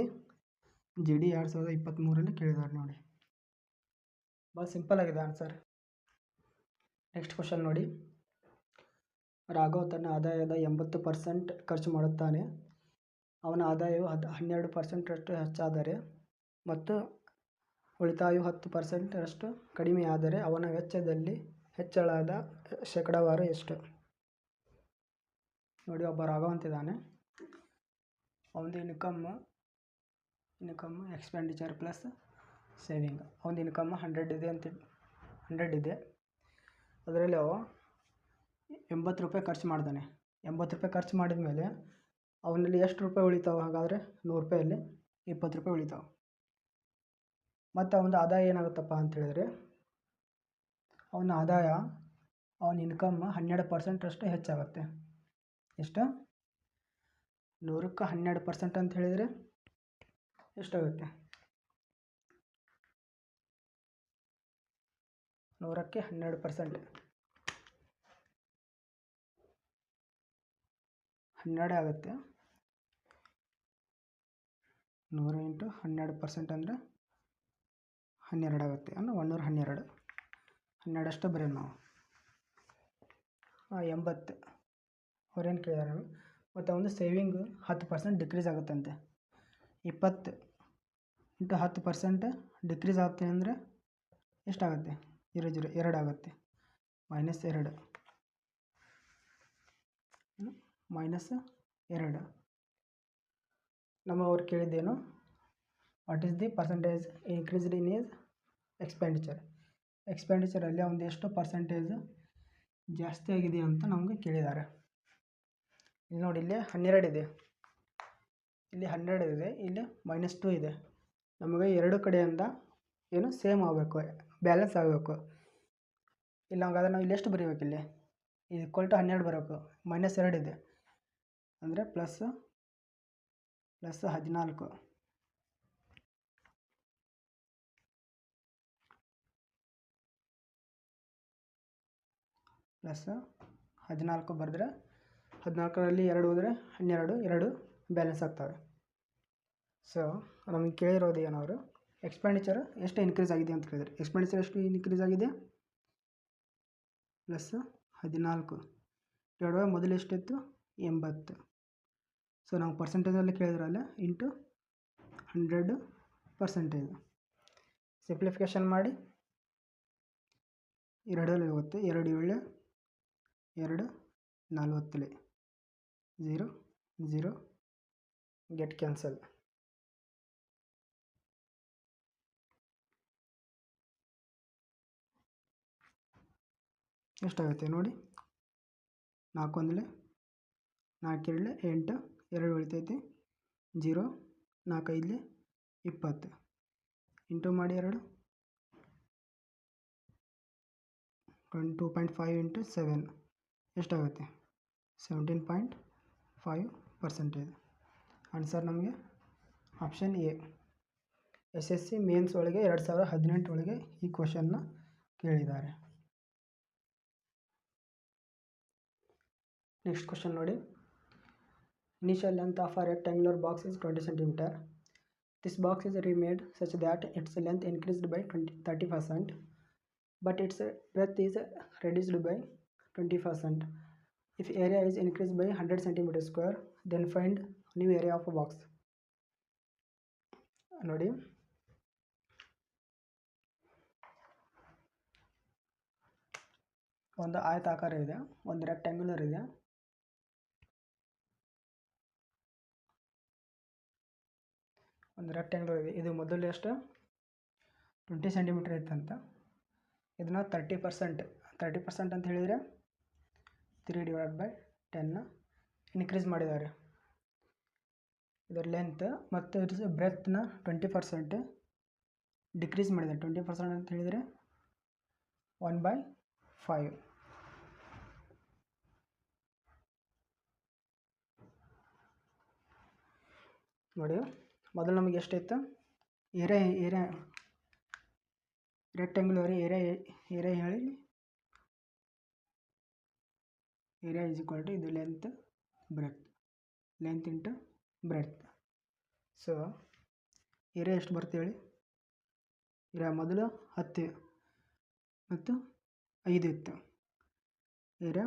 GD 2023 ಕೇಳಿದ್ದಾರೆ ನೋಡಿ. ಭಾಳ ಸಿಂಪಲ್ ಆಗಿದೆ ಆನ್ಸರ್. ನೆಕ್ಸ್ಟ್ ಕ್ವಶನ್ ನೋಡಿ. ರಾಘವ್ ತನ್ನ ಆದಾಯದ 80% ಖರ್ಚು ಮಾಡುತ್ತಾನೆ. ಅವನ ಆದಾಯವು 12% ಹೆಚ್ಚಾದರೆ ಮತ್ತು ಉಳಿತಾಯವು 10% ಕಡಿಮೆಯಾದರೆ ಅವನ ವೆಚ್ಚದಲ್ಲಿ ಹೆಚ್ಚಳದ ಶೇಕಡಾವಾರು ಎಷ್ಟು? ನೋಡಿ, ಒಬ್ಬ ರಾಘವ್ ಅಂತಿದ್ದಾನೆ. ಅವನದು ಇನ್ಕಮ್ ಎಕ್ಸ್ಪೆಂಡಿಚರ್ ಪ್ಲಸ್ ಸೇವಿಂಗ್. ಅವನದು ಇನ್ಕಮ್ 100 ಇದೆ. ಅದರಲ್ಲಿ ಅವ 80 ರೂಪಾಯಿ ಖರ್ಚು ಮಾಡ್ತಾನೆ. 80 ರೂಪಾಯಿ ಖರ್ಚು ಮಾಡಿದ ಮೇಲೆ ಅವನಲ್ಲಿ ಎಷ್ಟು ರೂಪಾಯಿ ಉಳಿತಾವೆ? ಹಾಗಾದರೆ 100 ರೂಪಾಯಲ್ಲಿ 20 ರೂಪಾಯಿ ಉಳಿತಾವೆ. ಮತ್ತು ಅವನ ಆದಾಯ ಏನಾಗುತ್ತಪ್ಪ ಅಂತ ಹೇಳಿದ್ರೆ, ಅವನ ಆದಾಯ ಅವನ ಇನ್ಕಮ್ 12% ಅಷ್ಟು ಹೆಚ್ಚಾಗುತ್ತೆ. ಎಷ್ಟು? 100ಕ್ಕೆ 12% ಅಂತ ಹೇಳಿದರೆ ಎಷ್ಟಾಗುತ್ತೆ? 100ಕ್ಕೆ 12%, 12 ಆಗುತ್ತೆ. 100 × 12% ಅಂದರೆ 12 ಆಗುತ್ತೆ. ಅಂದರೆ 112. 12 ಅಷ್ಟು ಬರೀ ನಾವು 80 ಅವ್ರೇನು ಕೇಳಿದಾರೆ ನಮಗೆ. ಮತ್ತು ಒಂದು ಸೇವಿಂಗ್ 10% ಡಿಕ್ರೀಸ್ ಆಗುತ್ತಂತೆ. 20 × 10% ಡಿಕ್ರೀಸ್ ಆಗುತ್ತೆ ಅಂದರೆ ಎಷ್ಟಾಗುತ್ತೆ? 0 2 ಆಗುತ್ತೆ. -2 -2. ನಮ್ಮ ಅವ್ರು ಕೇಳಿದ್ದೇನು? What is the percentage increased in is expenditure? ಎಕ್ಸ್ಪೆಂಡಿಚರಲ್ಲಿ ಒಂದು ಎಷ್ಟು ಪರ್ಸೆಂಟೇಜ್ ಜಾಸ್ತಿ ಆಗಿದೆ ಅಂತ ನಮಗೆ ಕೇಳಿದ್ದಾರೆ. ಇಲ್ಲಿ ನೋಡಿ, ಇಲ್ಲಿ 12 ಇದೆ, ಇಲ್ಲಿ 12 ಇದೆ, ಇಲ್ಲಿ -2 ಇದೆ. ನಮಗೆ ಎರಡು ಕಡೆಯಿಂದ ಏನು ಸೇಮ್ ಆಗಬೇಕು, ಬ್ಯಾಲೆನ್ಸ್ ಆಗಬೇಕು. ಇಲ್ಲ ಹಾಗಾದ್ರೆ ನಾವು ಇಲ್ಲಿ ಎಷ್ಟು ಬರೀಬೇಕು? ಇಲ್ಲಿ ಈಕ್ವಲ್ ಟು 12 ಬರಬೇಕು. -2 ಇದೆ ಅಂದರೆ ಪ್ಲಸ್ 14 +14 ಬರೆದ್ರೆ 14ರಲ್ಲಿ 2 ಹೋದರೆ 12, 2 ಬ್ಯಾಲೆನ್ಸ್ ಆಗ್ತವೆ. ಸೊ ನಮಗೆ ಕೇಳಿರೋದು ಏನವರು ಎಕ್ಸ್ಪೆಂಡಿಚರ್ ಎಷ್ಟು ಇನ್ಕ್ರೀಸ್ ಆಗಿದೆ ಅಂತ ಕೇಳಿದರೆ, ಎಕ್ಸ್ಪೆಂಡಿಚರ್ ಎಷ್ಟು ಇನ್ಕ್ರೀಸ್ ಆಗಿದೆ? +14 ಡಿವೈಡ್ ಮೊದಲು ಎಷ್ಟಿತ್ತು? 80. ಸೊ ನಾವು ಪರ್ಸೆಂಟೇಜಲ್ಲಿ ಕೇಳಿದ್ರಲ್ಲ, ಇಂಟು 100%. ಸಿಂಪ್ಲಿಫಿಕೇಷನ್ ಮಾಡಿ 2 ಹೋಗುತ್ತೆ, 2 7 2 40, 0 0 ಗೆಟ್ ಕ್ಯಾನ್ಸಲ್. ಎಷ್ಟಾಗುತ್ತೆ ನೋಡಿ? 4 1 4 2 8, 2 ಉಳಿತೈತಿ, 0 4 5 20 ಇಂಟು ಮಾಡಿ 2 2.5 × 7 ಎಷ್ಟಾಗುತ್ತೆ? 17.5%. ಆನ್ಸರ್ ನಮಗೆ ಆಪ್ಷನ್ ಎ. SSC ಮೇನ್ಸ್ ಒಳಗೆ 2018 ಒಳಗೆ ಈ ಕ್ವಶನ್ನ ಕೇಳಿದ್ದಾರೆ. ನೆಕ್ಸ್ಟ್ ಕ್ವಶನ್ ನೋಡಿ. Initial length of a rectangular box is 20 cm. This box is remade such that its length increased by 30%, but its breadth is reduced by 20%. If area is increased by 100 cm², then find new area of a box. ನೋಡಿ, ಒಂದು ಆಯತಾಕಾರ ಇದೆ, ಒಂದು rectangular ಇದೆ. ಇದು ಮೊದಲು ಎಷ್ಟು 20 cm ಇತ್ತಂತ. ಇದನ್ನು 30% ಅಂತ ಹೇಳಿದರೆ 3/10 ಇನ್ಕ್ರೀಸ್ ಮಾಡಿದ್ದಾರೆ. ಇದರ ಲೆಂತ್ ಮತ್ತು ಇದ್ರ ಬ್ರೆತ್ನ 20% ಡಿಕ್ರೀಸ್ ಮಾಡಿದ್ದಾರೆ. 20% ಅಂತ ಹೇಳಿದರೆ 1/5. ನೋಡಿ, ಮೊದಲು ನಮಗೆ ಎಷ್ಟಿತ್ತು? ಏರಿಯಾ ರೆಕ್ಟ್ಯಾಂಗ್ಯುಲರ್ ಏರಿಯಾ ಹೇಳಿ, ಏರಿಯಾ ಈಸ್ ಈಕ್ವಲ್ ಟು ಇದು length into breath. So area ಎಷ್ಟು ಬರುತ್ತೆ ಹೇಳಿ? ಏರಿಯಾ ಮೊದಲು 10 ಮತ್ತು 5 ಇತ್ತು. ಏರಿಯಾ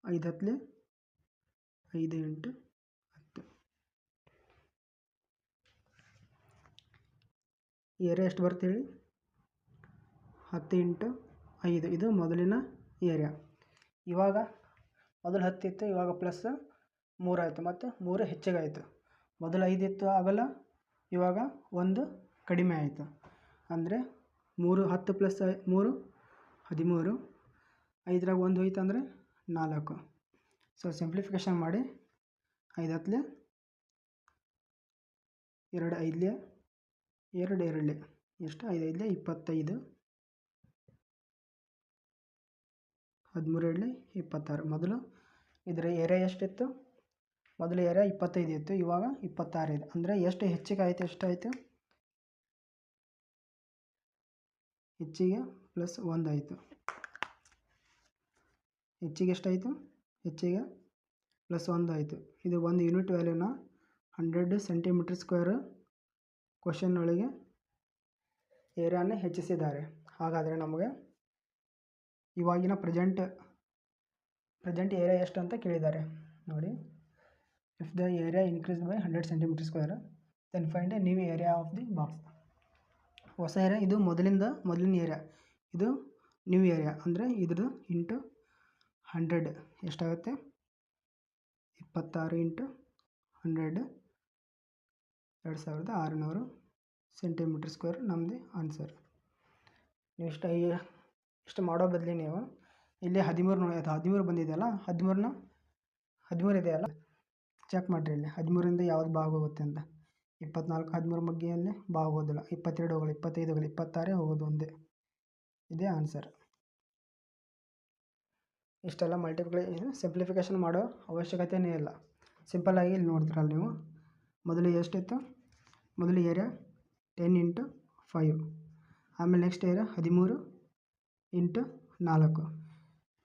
5 10 5 × 10. ಏರಿಯಾ ಎಷ್ಟು ಬರುತ್ತೆ ಹೇಳಿ? 10 × 5. ಇದು ಮೊದಲಿನ ಏರಿಯಾ. ಇವಾಗ ಮೊದಲು 10 ಇತ್ತು, ಇವಾಗ +3 ಆಯಿತು, ಮತ್ತು 3 ಹೆಚ್ಚಿಗಾಯಿತು. ಮೊದಲು 5 ಇತ್ತು ಆಗಲ್ಲ, ಇವಾಗ 1 ಕಡಿಮೆ ಆಯಿತು. ಅಂದರೆ 3 10 + 3 13, 5ರಾಗ 1 ಹೋಯ್ತು ಅಂದರೆ 4. ಸೊ ಸಿಂಪ್ಲಿಫಿಕೇಷನ್ ಮಾಡಿ 5 ಹತ್ತಲೆ 2 5ಲೆ 2 2ಲೆ ಎಷ್ಟು 5 5ಲೆ 25 13 2ಲೆ 26. ಮೊದಲು ಇದರ ಏರಿಯಾ ಎಷ್ಟಿತ್ತು? ಮೊದಲು ಏರಿಯಾ 25 ಇತ್ತು, ಇವಾಗ 26 ಇದೆ. ಅಂದರೆ ಎಷ್ಟು ಹೆಚ್ಚಿಗೆ ಆಯಿತು? ಎಷ್ಟಾಯಿತು? ಹೆಚ್ಚಿಗೆ ಪ್ಲಸ್ 1 ಆಯಿತು. ಹೆಚ್ಚಿಗೆ ಎಷ್ಟಾಯಿತು? ಹೆಚ್ಚಿಗೆ ಪ್ಲಸ್ 1 ಆಯಿತು. ಇದು ಒಂದು ಯೂನಿಟ್ ವ್ಯಾಲ್ಯೂನ 100 ಸೆಂಟಿಮೀಟರ್ ಸ್ಕ್ವೇರ್ ಕ್ವಶನ್ ಒಳಗೆ ಏರಿಯಾನ ಹೆಚ್ಚಿಸಿದ್ದಾರೆ. ಹಾಗಾದರೆ ನಮಗೆ ಇವಾಗಿನ ಪ್ರೆಸೆಂಟ್ ಏರಿಯಾ ಎಷ್ಟು ಅಂತ ಕೇಳಿದ್ದಾರೆ ನೋಡಿ. If the area increase by 100 centimetre square then find a new area of the box. ಹೊಸ ಏರಿಯಾ ಇದು ಮೊದಲಿನ ಏರಿಯಾ, ಇದು ನ್ಯೂ ಏರಿಯಾ. ಅಂದರೆ ಇದ್ರದ್ದು ಇಂಟು 100 ಎಷ್ಟಾಗುತ್ತೆ? 26 ಇಂಟು 100 2600 ಸೆಂಟಿಮೀಟರ್ ಸ್ಕ್ವೇರ್ ನಮ್ಮದು ಆನ್ಸರ್. ನೀವು ಇಷ್ಟು ಮಾಡೋ ಬದಲಿ ನೀವು ಇಲ್ಲಿ 13 ನೋಡಿ, 13 ಬಂದಿದೆಯಲ್ಲ, 13 ಇದೆಯಲ್ಲ, ಚೆಕ್ ಮಾಡಿರಿ ಇಲ್ಲಿ 13ರಿಂದ ಯಾವ್ದು ಭಾಗ ಹೋಗುತ್ತೆ ಅಂತ. 24 13 ಮಗ್ಗಿಯಲ್ಲಿ ಭಾಗ ಹೋಗೋದಿಲ್ಲ, 22 ಹೋಗಲ್ಲ, 25 ಹೋಗಲ್ಲ, 26 ಹೋಗೋದು ಒಂದೇ. ಇದೇ ಆನ್ಸರ್. ಇಷ್ಟೆಲ್ಲ ಸಿಂಪ್ಲಿಫಿಕೇಷನ್ ಮಾಡೋ ಅವಶ್ಯಕತೆಯೇ ಇಲ್ಲ. ಸಿಂಪಲ್ಲಾಗಿ ಇಲ್ಲಿ ನೋಡ್ತೀರಲ್ಲ ನೀವು, ಮೊದಲು ಎಷ್ಟಿತ್ತು? ಮೊದಲು ಏರಿಯಾ 10 ಇಂಟು 5, ಆಮೇಲೆ ನೆಕ್ಸ್ಟ್ ಏರಿಯಾ 13 ಇಂಟು 4.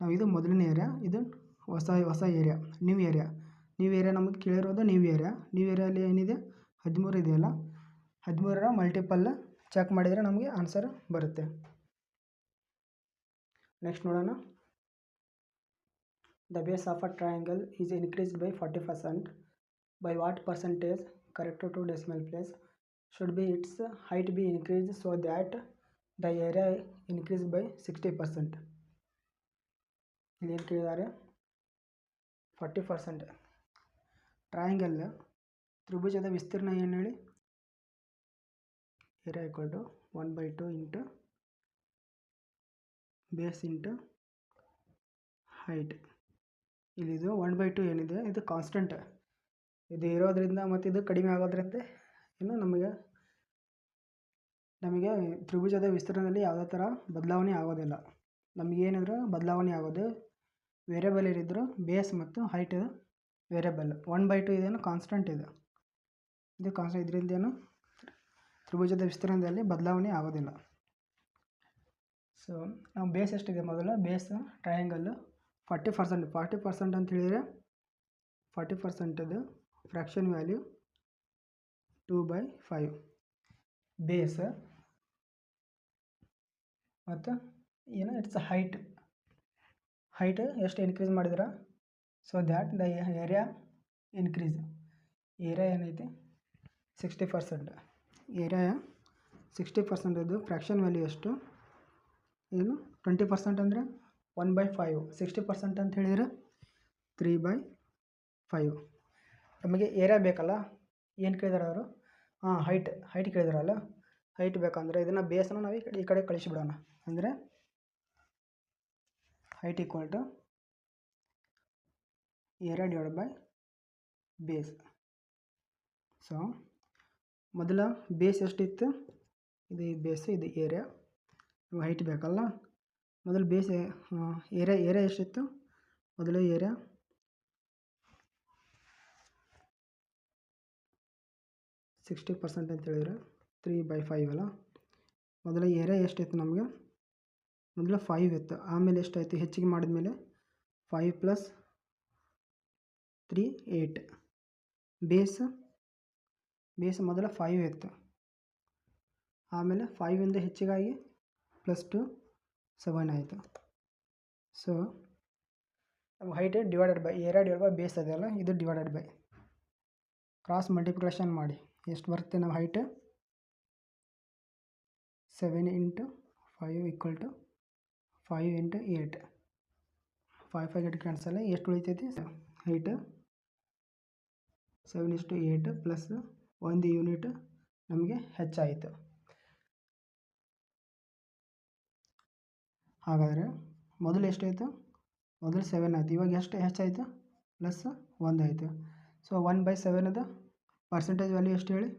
ನಾವು ಇದು ಮೊದಲನೇ ಏರಿಯಾ, ಇದು ಹೊಸ ಏರಿಯಾ, ನ್ಯೂ ಏರಿಯಾ ನಮಗೆ ಕೇಳಿರೋದು ನ್ಯೂ ಏರಿಯಲ್ಲಿ ಏನಿದೆ? 13 ಇದೆಯಲ್ಲ, 13ರ ಮಲ್ಟಿಪಲ್ ಚೆಕ್ ಮಾಡಿದರೆ ನಮಗೆ ಆನ್ಸರ್ ಬರುತ್ತೆ. ನೆಕ್ಸ್ಟ್ ನೋಡೋಣ. The base of a triangle is increased by 40%. By what percentage corrected to decimal place should be its height be increased so that the area increase by 60%. ಇಲ್ಲಿ ಏನು ಕೇಳಿದ್ದಾರೆ? 40%. Triangle ತ್ರಿಭುಜದ ವಿಸ್ತೀರ್ಣ ಏನು ಹೇಳಿ? Area equal to 1/2 into base into height. ಇಲ್ಲಿದು 1/2 ಏನಿದೆ ಇದು ಕಾನ್ಸ್ಟೆಂಟ್, ಇದು ಇರೋದ್ರಿಂದ ಮತ್ತು ಇದು ಕಡಿಮೆ ಆಗೋದ್ರಿಂದ ಇನ್ನು ನಮಗೆ ತ್ರಿಭುಜದ ವಿಸ್ತೀರ್ಣದಲ್ಲಿ ಯಾವುದೇ ಥರ ಬದಲಾವಣೆ ಆಗೋದಿಲ್ಲ. ನಮಗೇನಿದ್ರು ಬದಲಾವಣೆ ಆಗೋದು ವೇರಿಯಬಲ್ ಏನಿದ್ರು ಬೇಸ್ ಮತ್ತು ಹೈಟ್ ವೇರಿಯಬಲ್. 1/2 ಇದೇನು ಕಾನ್ಸ್ಟೆಂಟ್ ಇದು ಕಾನ್ಸ್ಟೆಂಟ್, ಇದರಿಂದ ಏನು ತ್ರಿಭುಜದ ವಿಸ್ತೀರ್ಣದಲ್ಲಿ ಬದಲಾವಣೆ ಆಗೋದಿಲ್ಲ. ಸೊ ನಾವು ಬೇಸ್ ಎಷ್ಟಿದೆ? ಮೊದಲು ಬೇಸ್ ಟ್ರಯಾಂಗಲ್ಲು 40% ಅಂತ ಹೇಳಿದರೆ 40% ಫ್ರ್ಯಾಕ್ಷನ್ ವ್ಯಾಲ್ಯೂ 2/5 ಬೇಸ್ ಮತ್ತು ಏನು ಇಟ್ಸ್ ಹೈಟ್ ಎಷ್ಟು ಇನ್ಕ್ರೀಸ್ ಮಾಡಿದ್ರೆ so that the area increase. Area ಏನೈತಿ? 60%. ಏರಿಯಾ 60% ಇದು ಫ್ರ್ಯಾಕ್ಷನ್ ವ್ಯಾಲ್ಯೂ ಎಷ್ಟು? ಏನು 20% ಅಂದರೆ 1/5. 60% ಅಂತ ಹೇಳಿದರೆ 3/5. ನಮಗೆ ಏರಿಯಾ ಬೇಕಲ್ಲ, ಏನು ಕೇಳಿದಾರೆ ಅವರು? ಹೈಟ್ ಕೇಳಿದಾರಲ್ಲ, ಹೈಟ್ ಬೇಕಂದರೆ ಇದನ್ನು ಬೇಸನ್ನು ನಾವು ಈ ಕಡೆ ಕಳಿಸಿಬಿಡೋಣ. ಅಂದರೆ height equal to area divide by base. So ಮೊದಲ ಬೇಸ್ ಎಷ್ಟಿತ್ತು? ಇದು ಬೇಸ್, ಇದು ಏರಿಯಾ. ಹೈಟ್ ಬೇಕಲ್ಲ, ಮೊದಲು ಬೇಸ್ ಏರಿಯಾ ಎಷ್ಟಿತ್ತು? ಮೊದಲು ಏರಿಯಾ 60% ಅಂತ ಹೇಳಿದರೆ 3/5 ಅಲ್ಲ. ಮೊದಲು ಏರಿಯಾ ಎಷ್ಟಿತ್ತು ನಮಗೆ? ಮೊದಲು 5 ಇತ್ತು, ಆಮೇಲೆ ಎಷ್ಟಾಯಿತು? ಹೆಚ್ಚಿಗೆ ಮಾಡಿದ ಮೇಲೆ 5 + 3 8. ಬೇಸ್ ಮೊದಲು 5 ಇತ್ತು, ಆಮೇಲೆ 5ಇಂದ ಹೆಚ್ಚಿಗಾಗಿ +2 7 ಆಯಿತು. ಸೊ ನಮ್ಮ height divided by area divide by base ಅದೆಯಲ್ಲ, ಇದು ಡಿವೈಡೆಡ್ ಬೈ ಕ್ರಾಸ್ ಮಲ್ಟಿಪ್ಲಿಕೇಷನ್ ಮಾಡಿ ಎಷ್ಟು ಬರುತ್ತೆ? ನಮ್ಮ height 7 into 5 equal to 5 into 8. 5 8 cancel, ಎಷ್ಟು ಉಳಿತೈತಿ? ಹೈಟ್ 7:8 ಪ್ಲಸ್ 1 ಯೂನಿಟ್ ನಮಗೆ ಹೆಚ್ಚಾಯಿತು. ಹಾಗಾದರೆ ಮೊದಲು ಎಷ್ಟಾಯಿತು? ಮೊದಲು 7 ಆಯಿತು, ಇವಾಗ ಎಷ್ಟು ಹೆಚ್ಚಾಯಿತು? ಪ್ಲಸ್ 1 ಆಯಿತು. ಸೊ 1/7 ಅದು ಪರ್ಸೆಂಟೇಜ್ ವ್ಯಾಲ್ಯೂ ಎಷ್ಟು ಹೇಳಿ,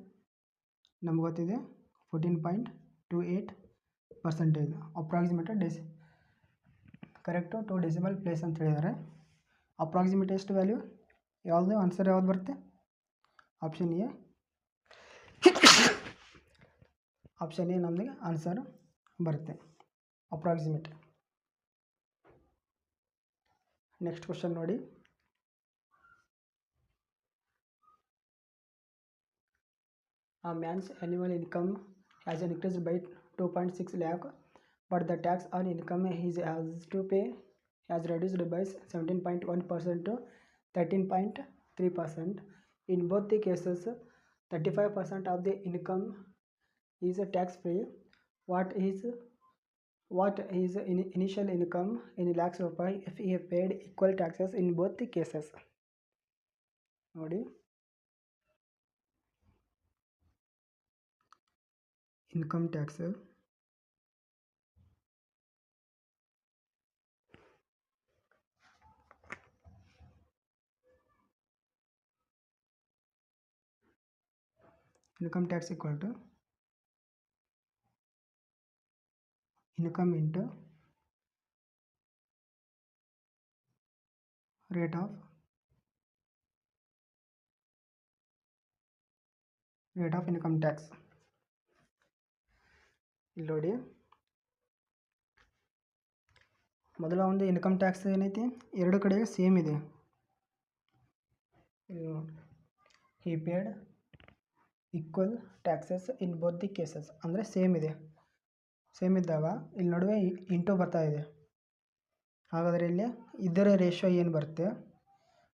ನಮ್ಗೆ ಗೊತ್ತಿದೆ 14.28%. ಅಪ್ರಾಕ್ಸಿಮೇಟೆಡ್ ಕರೆಕ್ಟು 2 ಡೆಸಿಮಲ್ ಪ್ಲೇಸ್ ಅಂತ ಹೇಳಿದ್ದಾರೆ. ಅಪ್ರಾಕ್ಸಿಮೇಟ್ ಎಷ್ಟು ವ್ಯಾಲ್ಯೂ, ಯಾವುದು ಆನ್ಸರ್ ಯಾವ್ದು ಬರುತ್ತೆ, ಆಪ್ಷನ್ ಎ. ಆಪ್ಷನ್ ಎ ನಮಗೆ ಆನ್ಸರ್ ಬರುತ್ತೆ, ಅಪ್ರಾಕ್ಸಿಮೇಟ್. ನೆಕ್ಸ್ಟ್ ಕ್ವಶನ್ ನೋಡಿ. A man's annual income has increased by 2.6 lakh, but the tax on income he has to pay has reduced by 17.1% to 13.3%. In both the cases, 35% of the income is tax-free. What is initial income in lakhs rupees if he paid equal taxes in both the cases? ನೋಡಿ, income tax equal to income into rate of income tax. ಇಲ್ಲಿ ನೋಡಿ, ಮೊದಲ ಒಂದು income tax ಏನೈತಿ, ಎರಡು ಕಡೆ same ಇದೆ. He paid equal taxes in both the cases ಅಂದರೆ ಸೇಮ್ ಇದೆ. ಸೇಮ್ ಇದ್ದಾಗ ಇಲ್ಲಿ ನಡುವೆ ಇಂಟು ಬರ್ತಾ ಇದೆ. ಹಾಗಾದರೆ ಇಲ್ಲಿ ಇದರ ರೇಷಿಯೋ ಏನು ಬರುತ್ತೆ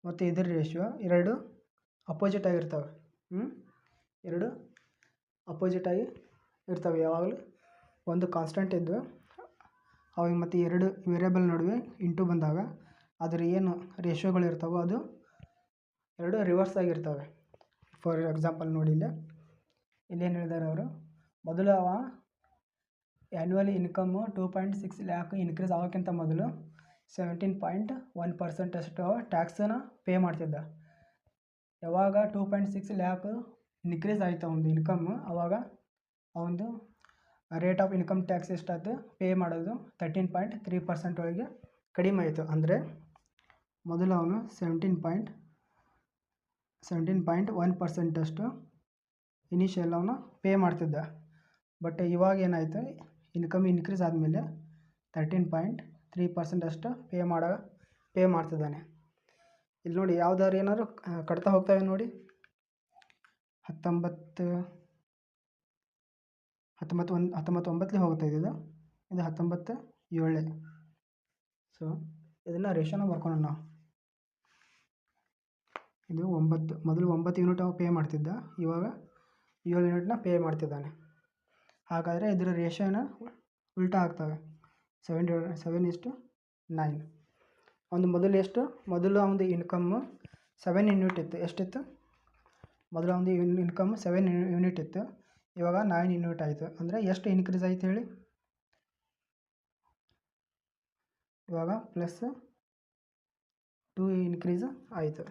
ಮತ್ತು ಇದರ ರೇಷಿಯೋ ಎರಡು ಅಪೋಸಿಟ್ ಆಗಿರ್ತವೆ. ಎರಡು ಅಪೋಸಿಟ್ ಆಗಿ ಇರ್ತವೆ. ಯಾವಾಗಲೂ ಒಂದು ಕಾನ್ಸ್ಟೆಂಟ್ ಇದ್ದು ಅವಾಗ ಮತ್ತು ಎರಡು ವೇರಿಯಬಲ್ ನಡುವೆ ಇಂಟು ಬಂದಾಗ ಅದರ ಏನು ರೇಷಿಯೋಗಳು ಇರ್ತವೋ ಅದು ಎರಡು ರಿವರ್ಸ್ ಆಗಿರ್ತವೆ. ಫಾರ್ ಎಕ್ಸಾಂಪಲ್ ನೋಡಿ, ಇಲ್ಲೇನು ಹೇಳಿದ್ದಾರೆ ಅವರು, ಮೊದಲು ಅವ ಆ್ಯನ್ಯುವಲ್ ಇನ್ಕಮ್ಮು 2.6 ಲ್ಯಾಕ್ ಇನ್ಕ್ರೀಸ್ ಆಗೋಕ್ಕಿಂತ ಮೊದಲು 17.1% ಅಷ್ಟು ಟ್ಯಾಕ್ಸನ್ನು ಪೇ ಮಾಡ್ತಿದ್ದ. ಯಾವಾಗ 2.6 ಲ್ಯಾಕ್ ಇನ್ಕ್ರೀಸ್ ಆಯಿತು ಒಂದು ಇನ್ಕಮ್ಮು, ಆವಾಗ ಅವನದು ರೇಟ್ ಆಫ್ ಇನ್ಕಮ್ ಟ್ಯಾಕ್ಸ್ ಎಷ್ಟಾಯ್ತು, ಪೇ ಮಾಡೋದು 13.3% ಒಳಗೆ ಕಡಿಮೆ ಆಯಿತು. ಅಂದರೆ ಮೊದಲು ಅವನು 17.1% ಅಷ್ಟು ಇನಿಷಿಯಲ್ ಅವನು ಪೇ ಮಾಡ್ತಿದ್ದ. ಬಟ್ ಇವಾಗ ಏನಾಯಿತು, ಇನ್ಕಮ್ ಇನ್ಕ್ರೀಸ್ ಆದಮೇಲೆ 13.3% ಅಷ್ಟು ಪೇ ಮಾಡ್ತಿದ್ದಾನೆ. ಇಲ್ಲಿ ನೋಡಿ, ಯಾವ್ದಾದ್ರು ಏನಾದ್ರು ಕಟ್ತಾ ಹೋಗ್ತವೆ ನೋಡಿ, 19 ಹೋಗ್ತಾ ಇದೆ, ಇದು 19 ಸೊ ಇದನ್ನು ರೇಷನ್ನ ಬರ್ಕೊಳ್ಳೋಣ ನಾವು. ಇದು 9, ಮೊದಲು 9 ಯೂನಿಟ್ ಅವ ಪೇ ಮಾಡ್ತಿದ್ದ, ಇವಾಗ 7 ಯೂನಿಟ್ನ ಪೇ ಮಾಡ್ತಿದ್ದಾನೆ. ಹಾಗಾದರೆ ಇದರ ರೇಷಿಯೋನ ಉಲ್ಟಾ ಆಗ್ತವೆ, 7:9. ಒಂದು ಮೊದಲು ಅವನದು ಇನ್ಕಮ್ಮು 7 ಯೂನಿಟ್ ಇತ್ತು. ಎಷ್ಟಿತ್ತು, ಮೊದಲು ಅವನದು ಇನ್ಕಮ್ 7 ಯೂನಿಟ್ ಇತ್ತು, ಇವಾಗ 9 ಯೂನಿಟ್ ಆಯಿತು. ಅಂದರೆ ಎಷ್ಟು ಇನ್ಕ್ರೀಸ್ ಆಯಿತು ಹೇಳಿ, ಇವಾಗ ಪ್ಲಸ್ 2 ಇನ್ಕ್ರೀಸ್ ಆಯಿತು.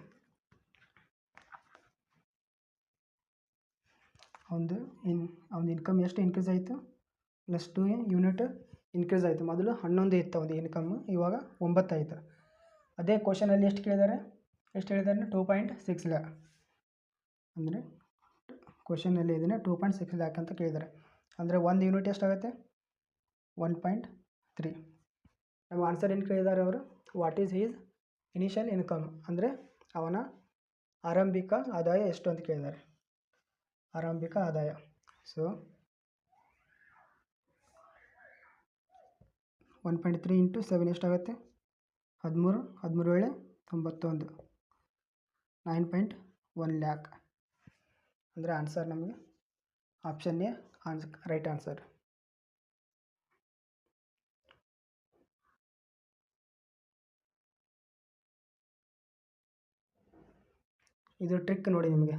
ಅವನದು ಇನ್ಕಮ್ ಎಷ್ಟು ಇನ್ಕ್ರೀಸ್ ಆಯಿತು, ಪ್ಲಸ್ 2 ಯೂನಿಟ್ ಇನ್ಕ್ರೀಸ್ ಆಯಿತು. ಮೊದಲು 11 ಇತ್ತು ಒಂದು ಇನ್ಕಮ್ಮು, ಇವಾಗ 9 ಆಯಿತು. ಅದೇ ಕ್ವಶನಲ್ಲಿ ಎಷ್ಟು ಹೇಳಿದ್ದಾರೆ 2.6 ಲ್ಯಾಕ್. ಅಂದರೆ ಕ್ವಶನಲ್ಲಿ ಇದನ್ನು 2.6 ಲ್ಯಾಕ್ ಅಂತ ಕೇಳಿದ್ದಾರೆ. ಅಂದರೆ 1 ಯೂನಿಟ್ ಎಷ್ಟಾಗುತ್ತೆ, 1.3. ನಮ್ಮ ಆನ್ಸರ್ ಏನು ಕೇಳಿದ್ದಾರೆ ಅವರು, what is his initial income, ಅಂದರೆ ಅವನ ಆರಂಭಿಕ ಆದಾಯ ಎಷ್ಟು ಅಂತ ಕೇಳಿದ್ದಾರೆ, ಆರಂಭಿಕ ಆದಾಯ. ಸೊ 1.3 ಇಂಟು 7 ಎಷ್ಟಾಗುತ್ತೆ, 13, 13 91, 9.1 ಲ್ಯಾಕ್. ಅಂದರೆ ಆನ್ಸರ್ ನಮಗೆ ಆಪ್ಷನ್ ಎ ರೈಟ್ ಆನ್ಸರ್. ಇದು ಟ್ರಿಕ್ ನೋಡಿ ನಿಮಗೆ.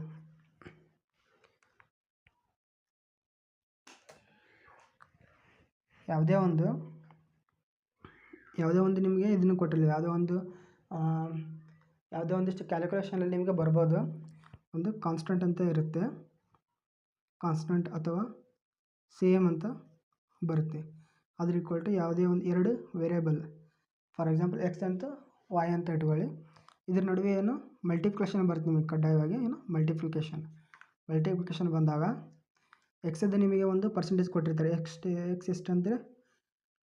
ಯಾವುದೇ ಒಂದು ನಿಮಗೆ ಇದನ್ನು ಕೊಟ್ಟಿಲ್ಲ, ಯಾವುದೋ ಒಂದು ಯಾವುದೇ ಒಂದಿಷ್ಟು ಕ್ಯಾಲ್ಕುಲೇಷನಲ್ಲಿ ನಿಮಗೆ ಬರ್ಬೋದು. ಒಂದು ಕಾನ್ಸ್ಟೆಂಟ್ ಅಂತ ಇರುತ್ತೆ, ಕಾನ್ಸ್ಟೆಂಟ್ ಅಥವಾ ಸೇಮ್ ಅಂತ ಬರುತ್ತೆ. ಅದ್ರ ಈಕ್ವಲ್ ಟು ಯಾವುದೇ ಒಂದು ಎರಡು ವೇರಿಯೇಬಲ್, ಫಾರ್ ಎಕ್ಸಾಂಪಲ್ ಎಕ್ಸ್ ಅಂತ ವೈ ಅಂತ ಇಟ್ಕೊಳ್ಳಿ. ಇದ್ರ ನಡುವೆ ಏನು ಮಲ್ಟಿಪ್ಲಿಕೇಶನ್ ಬರುತ್ತೆ ನಿಮಗೆ ಕಡ್ಡಾಯವಾಗಿ. ಏನು ಮಲ್ಟಿಪ್ಲಿಕೇಶನ್ ಬಂದಾಗ ಎಕ್ಸದ್ದು ನಿಮಗೆ ಒಂದು ಪರ್ಸೆಂಟೇಜ್ ಕೊಟ್ಟಿರ್ತಾರೆ. ಎಕ್ಸ್ ಎಷ್ಟು ಅಂದರೆ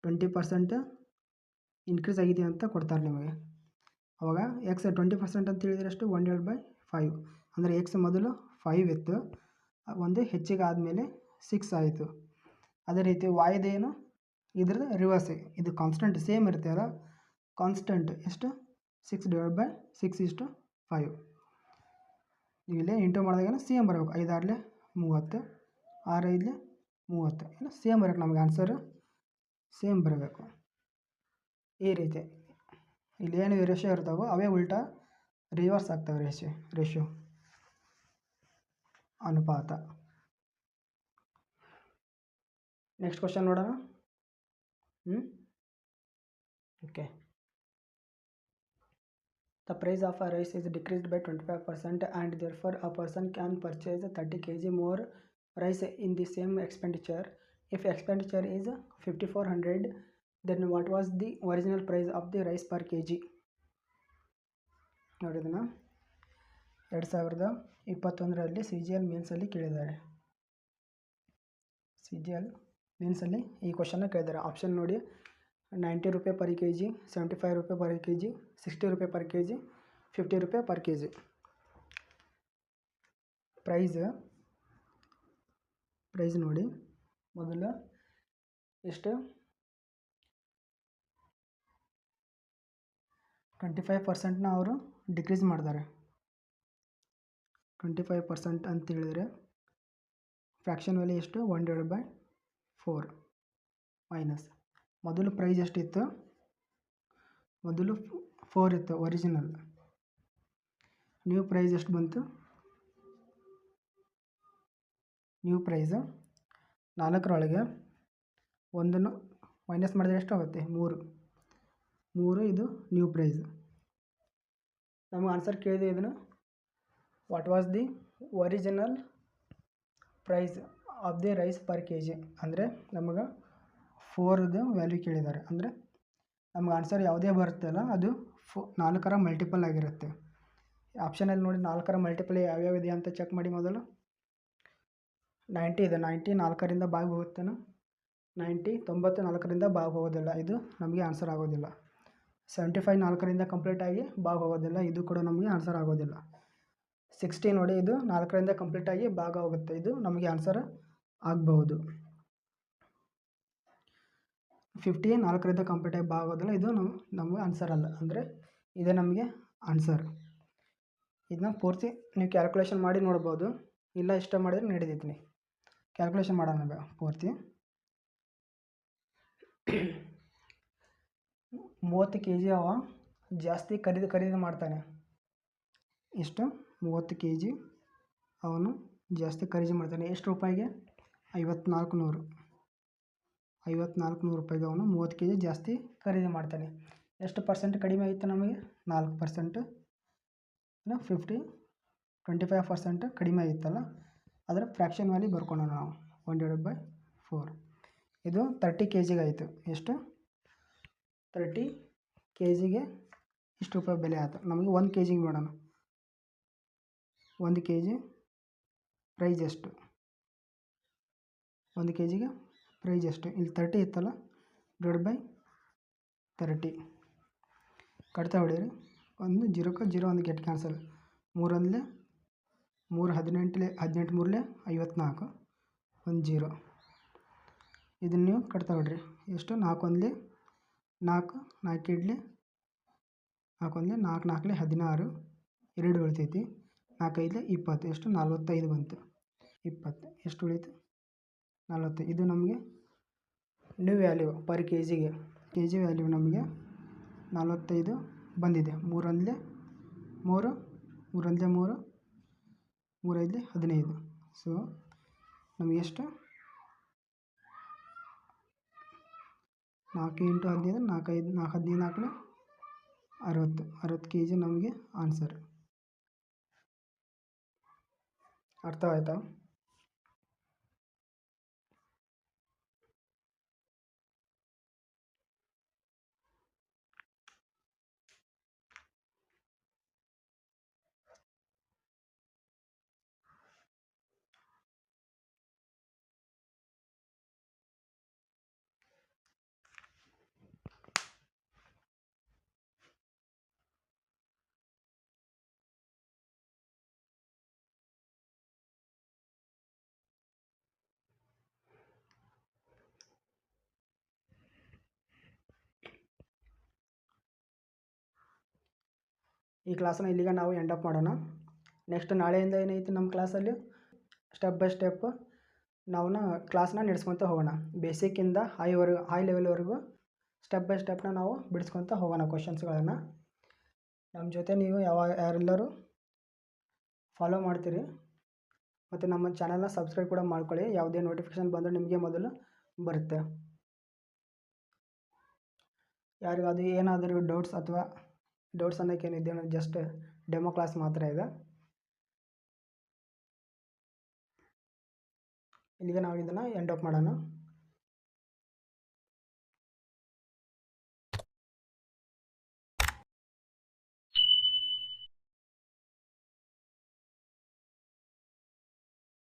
20% ಇನ್ಕ್ರೀಸ್ ಆಗಿದೆ ಅಂತ ಕೊಡ್ತಾರೆ ನಿಮಗೆ. ಅವಾಗ ಎಕ್ಸ್ 20% ಅಂತ ಹೇಳಿದರೆ ಅಷ್ಟು 1/5. ಅಂದರೆ ಎಕ್ಸ್ ಮೊದಲು 5 ಇತ್ತು, ಒಂದು ಹೆಚ್ಚಿಗೆ ಆದಮೇಲೆ 6 ಆಯಿತು. ಅದೇ ರೀತಿ ವಾಯ್ದೇನು ಇದ್ರದ್ದು ರಿವರ್ಸ್, ಇದು ಕಾನ್ಸ್ಟೆಂಟ್ ಸೇಮ್ ಇರುತ್ತೆ ಅಲ್ಲ, ಕಾನ್ಸ್ಟೆಂಟ್ ಎಷ್ಟು 6/6 5. ನೀವು ಇಲ್ಲೇ ಇಂಟು ಮಾಡಿದಾಗೇನು ಸೇಮ್ ಬರಬೇಕು. 5 6 30, 6 5 30, ಏನು ಸೇಮ್ ಬರಬೇಕು. ನಮಗೆ ಆನ್ಸರು ಸೇಮ್ ಬರಬೇಕು. ಈ ರೀತಿ ಇಲ್ಲಿ ಏನು ರೇಷಿಯೋ ಇರ್ತಾವೋ ಅವೇ ಉಲ್ಟಾ ರಿವರ್ಸ್ ಆಗ್ತವೆ. ರೇಷಿಯೋ ಅನುಪಾತ. ನೆಕ್ಸ್ಟ್ ಕ್ವಶನ್ ನೋಡೋಣ. Okay. The price of a rice is decreased by 25% and therefore a person can purchase 30 kg more rice in the same expenditure. If expenditure is 5400, then what was the original price of the rice per kg? ನೋಡಿದನ 2021ರಲ್ಲಿ CGL ಮೇನ್ಸಲ್ಲಿ ಕೇಳಿದ್ದಾರೆ. CGL ಮೇನ್ಸಲ್ಲಿ ಈ ಕ್ವಶನ್ನ ಕೇಳಿದ್ದಾರೆ. Option ನೋಡಿ, 90 ರೂಪಾಯಿ per kg, 75 ರೂಪಾಯಿ per kg, 60 ರೂಪಾಯಿ per kg, 50 ರೂಪಾಯಿ per kg. Price ನೋಡಿ, ಮೊದಲು ಎಷ್ಟು 25% ಅವರು ಡಿಕ್ರೀಸ್ ಮಾಡ್ತಾರೆ. 25% ಅಂತ ಹೇಳಿದರೆ ಫ್ರ್ಯಾಕ್ಷನ್ ವ್ಯಾಲ್ಯೂ ಎಷ್ಟು 1/4 ಮೈನಸ್ ಮೊದಲು ಪ್ರೈಸ್ ಎಷ್ಟಿತ್ತು, ಮೊದಲು 4 ಇತ್ತು ಒರಿಜಿನಲ್. ನ್ಯೂ ಪ್ರೈಸ್ ಎಷ್ಟು ಬಂತು, ನ್ಯೂ ಪ್ರೈಸ್ 4ರೊಳಗೆ 1 ಮೈನಸ್ ಮಾಡಿದರೆ ಎಷ್ಟು ಆಗುತ್ತೆ 3. ಇದು ನ್ಯೂ ಪ್ರೈಸ್. ನಮಗೆ ಆನ್ಸರ್ ಕೇಳಿದೆ ಇದನ್ನು, what was the original price of the rice per kg. ಅಂದರೆ ನಮಗೆ 4ದು ವ್ಯಾಲ್ಯೂ ಕೇಳಿದ್ದಾರೆ. ಅಂದರೆ ನಮ್ಗೆ ಆನ್ಸರ್ ಯಾವುದೇ ಬರುತ್ತೆ ಅಲ್ಲ, ಅದು 4ರ ಮಲ್ಟಿಪಲ್ ಆಗಿರುತ್ತೆ. ಆಪ್ಷನಲ್ಲಿ ನೋಡಿ 4ರ ಮಲ್ಟಿಪಲ್ ಯಾವ್ಯಾವ ಇದೆ ಅಂತ ಚೆಕ್ ಮಾಡಿ. ಮೊದಲು 90 ಇದೆ, 90 4ರಿಂದ ಭಾಗ ಹೋಗುತ್ತೇನೋ, 90 4ರಿಂದ ಭಾಗ ಹೋಗೋದಿಲ್ಲ, ಇದು ನಮಗೆ ಆನ್ಸರ್ ಆಗೋದಿಲ್ಲ. 75 4ರಿಂದ ಕಂಪ್ಲೀಟ್ ಆಗಿ ಭಾಗ ಹೋಗೋದಿಲ್ಲ, ಇದು ಕೂಡ ನಮಗೆ ಆನ್ಸರ್ ಆಗೋದಿಲ್ಲ. 60 ನೋಡಿ, ಇದು 4ರಿಂದ ಕಂಪ್ಲೀಟ್ ಆಗಿ ಭಾಗ ಹೋಗುತ್ತೆ, ಇದು ನಮಗೆ ಆನ್ಸರ್ ಆಗಬಹುದು. 50 4ರಿಂದ ಕಂಪ್ಲೀಟ್ ಆಗಿ ಭಾಗ ಆಗೋದಿಲ್ಲ, ಇದು ನಮಗೆ ಆನ್ಸರ್ ಅಲ್ಲ. ಅಂದರೆ ಇದೇ ನಮಗೆ ಆನ್ಸರ್. ಇದನ್ನ ಪೂರ್ತಿ ನೀವು ಕ್ಯಾಲ್ಕುಲೇಷನ್ ಮಾಡಿ ನೋಡ್ಬೋದು, ಇಲ್ಲ ಇಷ್ಟ ಮಾಡಿದರೆ ನಡೀತೈತಿ. ಕ್ಯಾಲ್ಕುಲೇಷನ್ ಮಾಡೋಣ ಪೂರ್ತಿ. 30 kg ಅವ ಜಾಸ್ತಿ ಖರೀದಿ ಮಾಡ್ತಾನೆ. ಎಷ್ಟು 30 kg ಅವನು ಜಾಸ್ತಿ ಖರೀದಿ ಮಾಡ್ತಾನೆ. ಎಷ್ಟು ರೂಪಾಯಿಗೆ 5400 ರೂಪಾಯಿಗೆ ಅವನು 30 kg ಜಾಸ್ತಿ ಖರೀದಿ ಮಾಡ್ತಾನೆ. ಎಷ್ಟು ಪರ್ಸೆಂಟ್ ಕಡಿಮೆ ಆಯಿತು ನಮಗೆ, 4%. 25% ಕಡಿಮೆ ಆಯಿತಲ್ಲ, ಅದರ ಫ್ರ್ಯಾಕ್ಷನ್ ವ್ಯಾಲ್ಯೂ ಬರ್ಕೊಳ್ಳೋಣ ನಾವು 1/4. ಇದು 30 kg ಆಯಿತು. ಎಷ್ಟು 30 kg ಇಷ್ಟು ರೂಪಾಯಿ ಬೆಲೆ ಆಯಿತು. ನಮಗೆ 1 kg ಮಾಡೋಣ. 1 kg ಪ್ರೈಸ್ ಎಷ್ಟು, 1 kgಗೆ ಪ್ರೈಸ್ ಎಷ್ಟು, ಇಲ್ಲಿ 30 ಇತ್ತಲ್ಲ, /30 ಕಟ್ತಾ ಹೊಡೀರಿ. 1 0ಕ್ಕೆ 0 1 ಗೆಟ್ ಕ್ಯಾನ್ಸಲ್. 3 1 3 18 18 3 54 1 0. ಇದನ್ನು ನೀವು ಕಟ್ತಾ ಹೊಡ್ರಿ. ಎಷ್ಟು 4 1 4 4 ಇಡ್ಲಿ 4 1 4 4 16 2 ಉಳಿತೈತಿ. 4 5 20, ಎಷ್ಟು 45 ಬಂತು. 20 ಎಷ್ಟು ಉಳಿತು 40. ಇದು ನಮಗೆ ನ್ಯೂ ವ್ಯಾಲ್ಯೂ ಪರ್ kgಗೆ. kg ವ್ಯಾಲ್ಯೂ ನಮಗೆ 45 ಬಂದಿದೆ. 3 1 3 3 1 3 3 5 15. ಸೊ ನಮಗೆ ಎಷ್ಟು 4 × 15 4 5 4 15 4 60 ಕೆ ಜಿ ನಮಗೆ ಆನ್ಸರ್. ಅರ್ಥವಾಯ್ತಾ? ಈ ಕ್ಲಾಸನ್ನು ಇಲ್ಲಿಗೆ ನಾವು ಎಂಡ್ ಅಪ್ ಮಾಡೋಣ. ನೆಕ್ಸ್ಟ್ ನಾಳೆಯಿಂದ ಏನೈತಿ ನಮ್ಮ ಕ್ಲಾಸಲ್ಲಿ ಸ್ಟೆಪ್ ಬೈ ಸ್ಟೆಪ್ ನಾವು ಕ್ಲಾಸ್ನ ನಡೆಸ್ಕೊತ ಹೋಗೋಣ. ಬೇಸಿಕ್ಕಿಂದ ಹೈ ಲೆವೆಲ್ವರೆಗೂ ಸ್ಟೆಪ್ ಬೈ ಸ್ಟೆಪ್ನ ನಾವು ಬಿಡಿಸ್ಕೊತ ಹೋಗೋಣ ಕ್ವಶನ್ಸ್ಗಳನ್ನು. ನಮ್ಮ ಜೊತೆ ನೀವು ಯಾರೆಲ್ಲರೂ ಫಾಲೋ ಮಾಡ್ತೀರಿ ಮತ್ತು ನಮ್ಮ ಚಾನಲ್ನ ಸಬ್ಸ್ಕ್ರೈಬ್ ಕೂಡ ಮಾಡ್ಕೊಳ್ಳಿ. ಯಾವುದೇ ನೋಟಿಫಿಕೇಷನ್ ಬಂದರೂ ನಿಮಗೆ ಮೊದಲು ಬರುತ್ತೆ. ಯಾರಿಗಾದರೂ ಏನಾದರೂ ಡೌಟ್ಸ್ ಅನ್ನೋಕ್ಕೇನಿದೆ, ಜಸ್ಟ್ ಡೆಮೋ ಕ್ಲಾಸ್ ಮಾತ್ರ ಇದೆ. ಇಲ್ಲಿಗೆ ನಾವು ಇದನ್ನು ಎಂಡ್ ಅಪ್ ಮಾಡೋಣ.